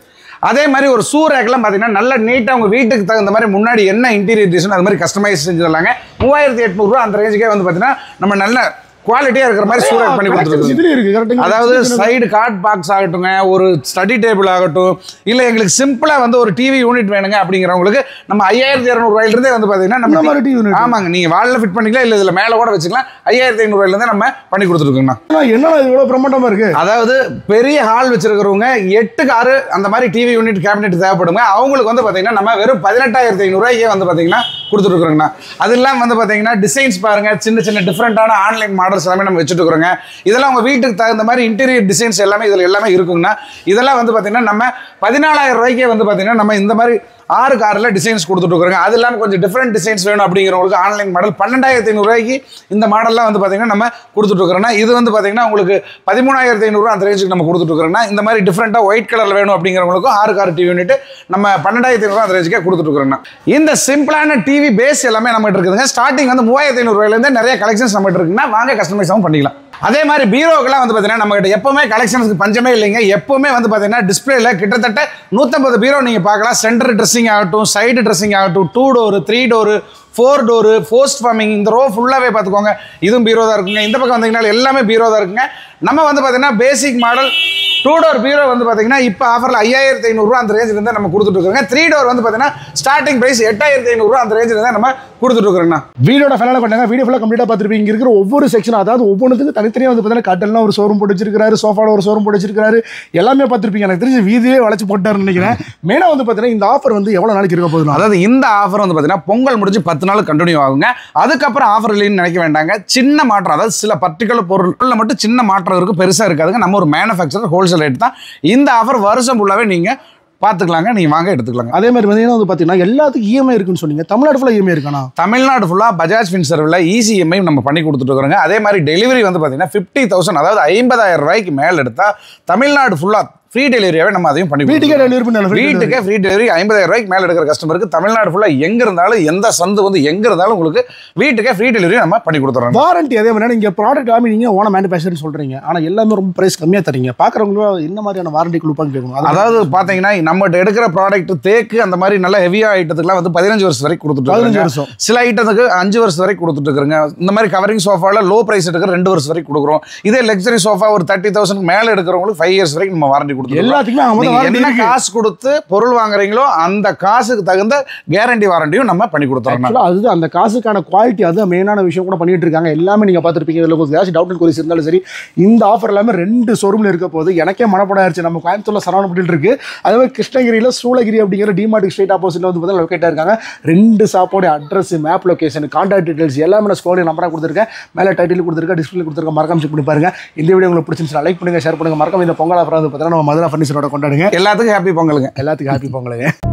அதே மாதிரி ஒரு சூரேக்கெல்லாம் பார்த்தீங்கன்னா நல்ல நீட்டாக உங்கள் வீட்டுக்கு தகுந்த மாதிரி முன்னாடி என்ன இன்டீரியர் டிசைன் அது மாதிரி கஸ்டமைஸ் செஞ்சு தரலாங்க. 3,800 ரூபா அந்த ரேஞ்சுக்கே வந்து பார்த்தீங்கன்னா நம்ம நல்ல குவாலிட்டியாக இருக்கிற மாதிரி சூரேக் பண்ணி கொடுத்துருக்கு. அதாவது சைடு கார்ட் பாக்ஸ் ஆகட்டுங்க, ஒரு ஸ்டடி டேபிள் ஆகட்டும், இல்லை எங்களுக்கு சிம்பிளாக வந்து ஒரு டிவி யூனிட் வேணுங்க அப்படிங்கிறவங்களுக்கு நம்ம 5,200 ரூபாயிலிருந்தே வந்து பார்த்தீங்கன்னா நம்ம டிவி யூனிட் ஆமாங்க நீங்கள் வாலில் ஃபிட் பண்ணிக்கலாம், இல்லை இதில் மேலே கூட வச்சுக்கலாம். 5,500 ரூபாயிலிருந்தே நம்ம பண்ணி கொடுத்துருக்கோங்கண்ணா. என்ன இவ்வளோ பிரமாண்டமாக இருக்குது. அதாவது பெரிய ஹால் வச்சிருக்கிறவங்க 8க்கு 6 அந்த மாதிரி டிவி யூனிட் கேபினெட் தேவைப்படுங்க. அவங்களுக்கு வந்து பார்த்தீங்கன்னா நம்ம வெறும் 18,500 ரூபாய்க்கே வந்து பார்த்தீங்கன்னா கொடுத்துருக்குறோங்கண்ணா. அது இல்லாமல் வந்து பார்த்தீங்கன்னா டிசைன்ஸ் பாருங்கள், சின்ன சின்ன டிஃப்ரெண்ட்டான ஆன்லைன் மாடல்ஸ் எல்லாமே நம்ம வச்சுட்டு இருக்கிறோங்க. இதெல்லாம் உங்கள் வீட்டுக்கு தகுந்த மாதிரி இன்டீரியர் டிசைன்ஸ் எல்லாமே இதில் எல்லாமே இருக்குங்கண்ணா. இதெல்லாம் வந்து பார்த்தீங்கன்னா நம்ம 14,000 ரூபாய்க்கே வந்து பார்த்தீங்கன்னா நம்ம இந்த மாதிரி 6க்கு 6 டிசைன்ஸ் கொடுத்துட்ருக்குறோங்க. அது இல்லாமல் கொஞ்சம் டிஃப்ரெண்ட் டிசைன்ஸ் வேணும் அப்படிங்கிறவங்களுக்கு ஆன்லைன் மாடல் 12,500 ரூபாய்க்கு இந்த மாடல்லாம் வந்து பார்த்தீங்கன்னா நம்ம கொடுத்துட்ருக்குறோன்னா இது வந்து பார்த்தீங்கன்னா உங்களுக்கு 13,500 ரூபா அந்த ரேஞ்சுக்கு நம்ம கொடுத்துட்ருக்குறோன்னா இந்த மாதிரி டிஃப்ரெண்ட்டாக ஒயிட் கலரில் வேணும் அப்படிங்கிறவங்களுக்கும் 6க்கு 6 டிவி யூனிட் நம்ம 12,500 ரூபா அந்த ரேஞ்சுக்கே கொடுத்துட்ருக்குறோன்னா இந்த சிம்பிளான டிவி பேஸ் எல்லாமே நம்மகிட்ட இருக்குதுங்க. ஸ்டார்டிங் வந்து 3,500 ரூபாயிலேருந்து நிறைய கலெக்ஷன்ஸ் நம்மகிட்ட இருக்குன்னா வாங்க கஸ்டமைஸாகவும் பண்ணிக்கலாம். அதே மாதிரி பீரோக்கெல்லாம் வந்து பார்த்தீங்கன்னா நம்ம கிட்ட எப்பவுமே கலெக்ஷன்ஸ்க்கு பஞ்சமே இல்லைங்க. எப்பவுமே வந்து பார்த்தீங்கன்னா டிஸ்பிளேல கிட்டத்தட்ட 150 பீரோ நீங்கள் பார்க்கலாம். சென்டர் ட்ரெஸ்ஸிங் ஆகட்டும், சைடு ட்ரெஸ்ஸிங் ஆகட்டும், 2 door 3 door 4 door post forming, இந்த ரோ ஃபுல்லாகவே பார்த்துக்கோங்க. இதுவும் பீரோ தான் இருக்குங்க. இந்த பக்கம் வந்தீங்கன்னா எல்லாமே பீரோ தான் இருக்குங்க. நம்ம வந்து பார்த்தீங்கன்னா பேசிக் மாடல் 2 டோர் பீரோ வந்து பார்த்தீங்கன்னா இப்போ ஆஃபரில் 5500 அந்த ரேஞ்சில் இருந்தால் நம்ம கொடுத்துட்டு இருக்கோங்க. 3 டோர் வந்து பார்த்தீங்கன்னா ஸ்டார்டிங் பிரைஸ் 8500 அந்த ரேஞ்சில் இருந்தால் நம்ம கொடுத்துட்டு இருக்கிறோங்கண்ணா. வீடியோட ஃபைனலாக பண்ணாங்க. வீடியோ ஃபுல்லாக கம்ப்ளீட்டாக பார்த்துருப்பீங்க. இங்கே இருக்கிற ஒவ்வொரு செக்ஷன், அதாவது ஒவ்வொன்றுக்கு தனித்தனியாக வந்து பார்த்தீங்கன்னா கட்டல்லாம் ஒரு ஷோரூம் போட்டு வச்சிருக்காரு, சோஃபாவில் ஒரு ஷோரூம் போட்டு வச்சிருக்காரு, எல்லாமே பார்த்துருப்பீங்க. எனக்கு தெரிஞ்சு வீதியே வளைச்சு போட்டாருன்னு நினைக்கிறேன். மெயினாக வந்து பார்த்தீங்கன்னா இந்த ஆஃபர் வந்து எவ்வளோ நாளைக்கு இருக்க போகுது? அதாவது இந்த ஆஃபர் வந்து பார்த்தீங்கன்னா பொங்கல் முடிஞ்சு 10 நாள் கண்டினியூ ஆகுங்க. அதுக்கப்புறம் ஆஃபர் இல்லைன்னு நினைக்க வேண்டாங்க. சின்ன மாற்றம், அதாவது சில பர்டிகுலர் பொருட்களில் மட்டும் சின்ன மாற்றம் இருக்குது, பெருசாக இருக்காதுங்க. நம்ம ஒரு மேனுஃபேக்சரர் ஹோல்சேல் ரேட் தான். இந்த ஆஃபர் வருஷம் ஃபுல்லாகவே நீங்கள் பார்த்துக்கலாங்க, நீங்கள் வாங்க எடுத்துக்கலாங்க. அதே மாதிரி வந்து பார்த்தீங்கன்னா எல்லாத்துக்கும் இஎம்ஐ இருக்குன்னு சொன்னீங்க. தமிழ்நாடு ஃபுல்லாக இஎம்ஐ இருக்கானா? தமிழ்நாடு ஃபுல்லாக பஜாஜ் ஃபின்சர்வில் ஈஸி இஎம்ஐ நம்ம பண்ணி கொடுத்துட்டு இருக்கிறோங்க. அதே மாதிரி டெலிவரி வந்து பார்த்தீங்கன்னா 50,000, அதாவது 50,000 ரூபாய்க்கு மேலே எடுத்தால் தமிழ்நாடு ஃபுல்லாக ஃப்ரீ டெலிவரியாவே நம்ம அதையும் பண்ணி வீட்டுக்கே டெலிவரி பண்ணலாம். வீட்டுக்கே ஃப்ரீ டெலிவரி 50,000 ரூபாய்க்கு மேலே எடுக்கிற கஸ்டமருக்கு தமிழ்நாடு ஃபுல்லாக எங்கே இருந்தாலும், எந்த சந்து வந்து எங்கே இருந்தாலும் உங்களுக்கு வீட்டுக்கே ஃப்ரீ டெலிவரி நம்ம பண்ணி கொடுத்துறோம். வாரண்டி அதே மாதிரி நீங்கள் ப்ராடக்ட் எல்லாமே நீங்கள் ஓன மேனுஃபேக்சர்னு சொல்கிறீங்க, ஆனால் எல்லாமே ரொம்ப ப்ரைஸ் கம்மியாக தரீங்க. பார்க்குறவங்களும் என்ன மாதிரியான வாரண்டி கொடுப்பான்னு கேட்கணும். அதாவது பார்த்தீங்கன்னா நம்மகிட்ட எடுக்கிற ப்ராடக்ட் தேக்கு அந்த மாதிரி நல்ல ஹெவியாக ஐட்டத்துக்குலாம் வந்து 15 வருஷம் வரைக்கும் கொடுத்துட்டு 15 வருஷம், சில ஐட்டத்துக்கு 5 வருஷம் வரைக்கும் கொடுத்துட்டு இருக்கிறோங்க. இந்த மாதிரி கவரிங் சோஃபாவில் லோ ப்ரைஸ் எடுக்கிற 2 வருஷம் வரைக்கும் கொடுக்குறோம். இதே லக்ஸரி சோஃபா ஒரு 30,000 மேலே எடுக்கிறவங்களுக்கு 5 இயர்ஸ் வரைக்கும் நம்ம வாரண்டி கொடுத்துருக்கோம். எல்லாத்துக்குமே என்ன காசு கொடுத்து பொருள் வாங்குறீங்களோ அந்த காசுக்கு தகுந்த கேரண்டி வாரண்டியும் நம்ம பண்ணி கொடுத்துறோம். அது அந்த காசுக்கான குவாலிட்டி, அது மெயினான விஷயம் கூட பண்ணிட்டு இருக்காங்க. எல்லாமே நீங்க பார்த்துருப்பீங்க. இதில் ஏதாச்சும் டவுட் கொரிஸ் இருந்தாலும் சரி, இந்த ஆஃபர் எல்லாமே 2 ஷோரூம்ல இருக்க போது எனக்கே மனப்படம் ஆயிடுச்சு. நம்ம கோயம்புத்தூர்ல சரவணப்பட்டியில் இருக்கு, அதே மாதிரி கிருஷ்ணகிரியில் சூளகிரி அப்படிங்கிற டிமார்ட் ஸ்ட்ரீட் ஆப்போசிட்ல வந்து பார்த்தா லொக்கேட்டாக இருக்காங்க. 2 ஷாப்போட address, map location, contact details எல்லாமே நான் ஸ்கோர் நம்பராக கொடுத்துருக்கேன், மேலே டைட்டில் கொடுத்துருக்கேன், டிஸ்பிளே கொடுத்துருக்கேன். மறக்காம செக் பண்ணி பாருங்க. இந்த வீடியோ உங்களுக்கு பிடிச்சிருந்துச்சுன்னா லைக் பண்ணுங்க, ஷேர் பண்ணுங்க. மறக்காம இந்த பொங்கல் ஆஃபர் வந்து பார்த்தீங்கன்னா நம்ம மதுரா ஃபர்னிச்சரோட கொண்டாடுங்க. எல்லாத்துக்கும் ஹாப்பி பொங்கலுங்க. எல்லாத்துக்கும் ஹாப்பி பொங்கலுங்க.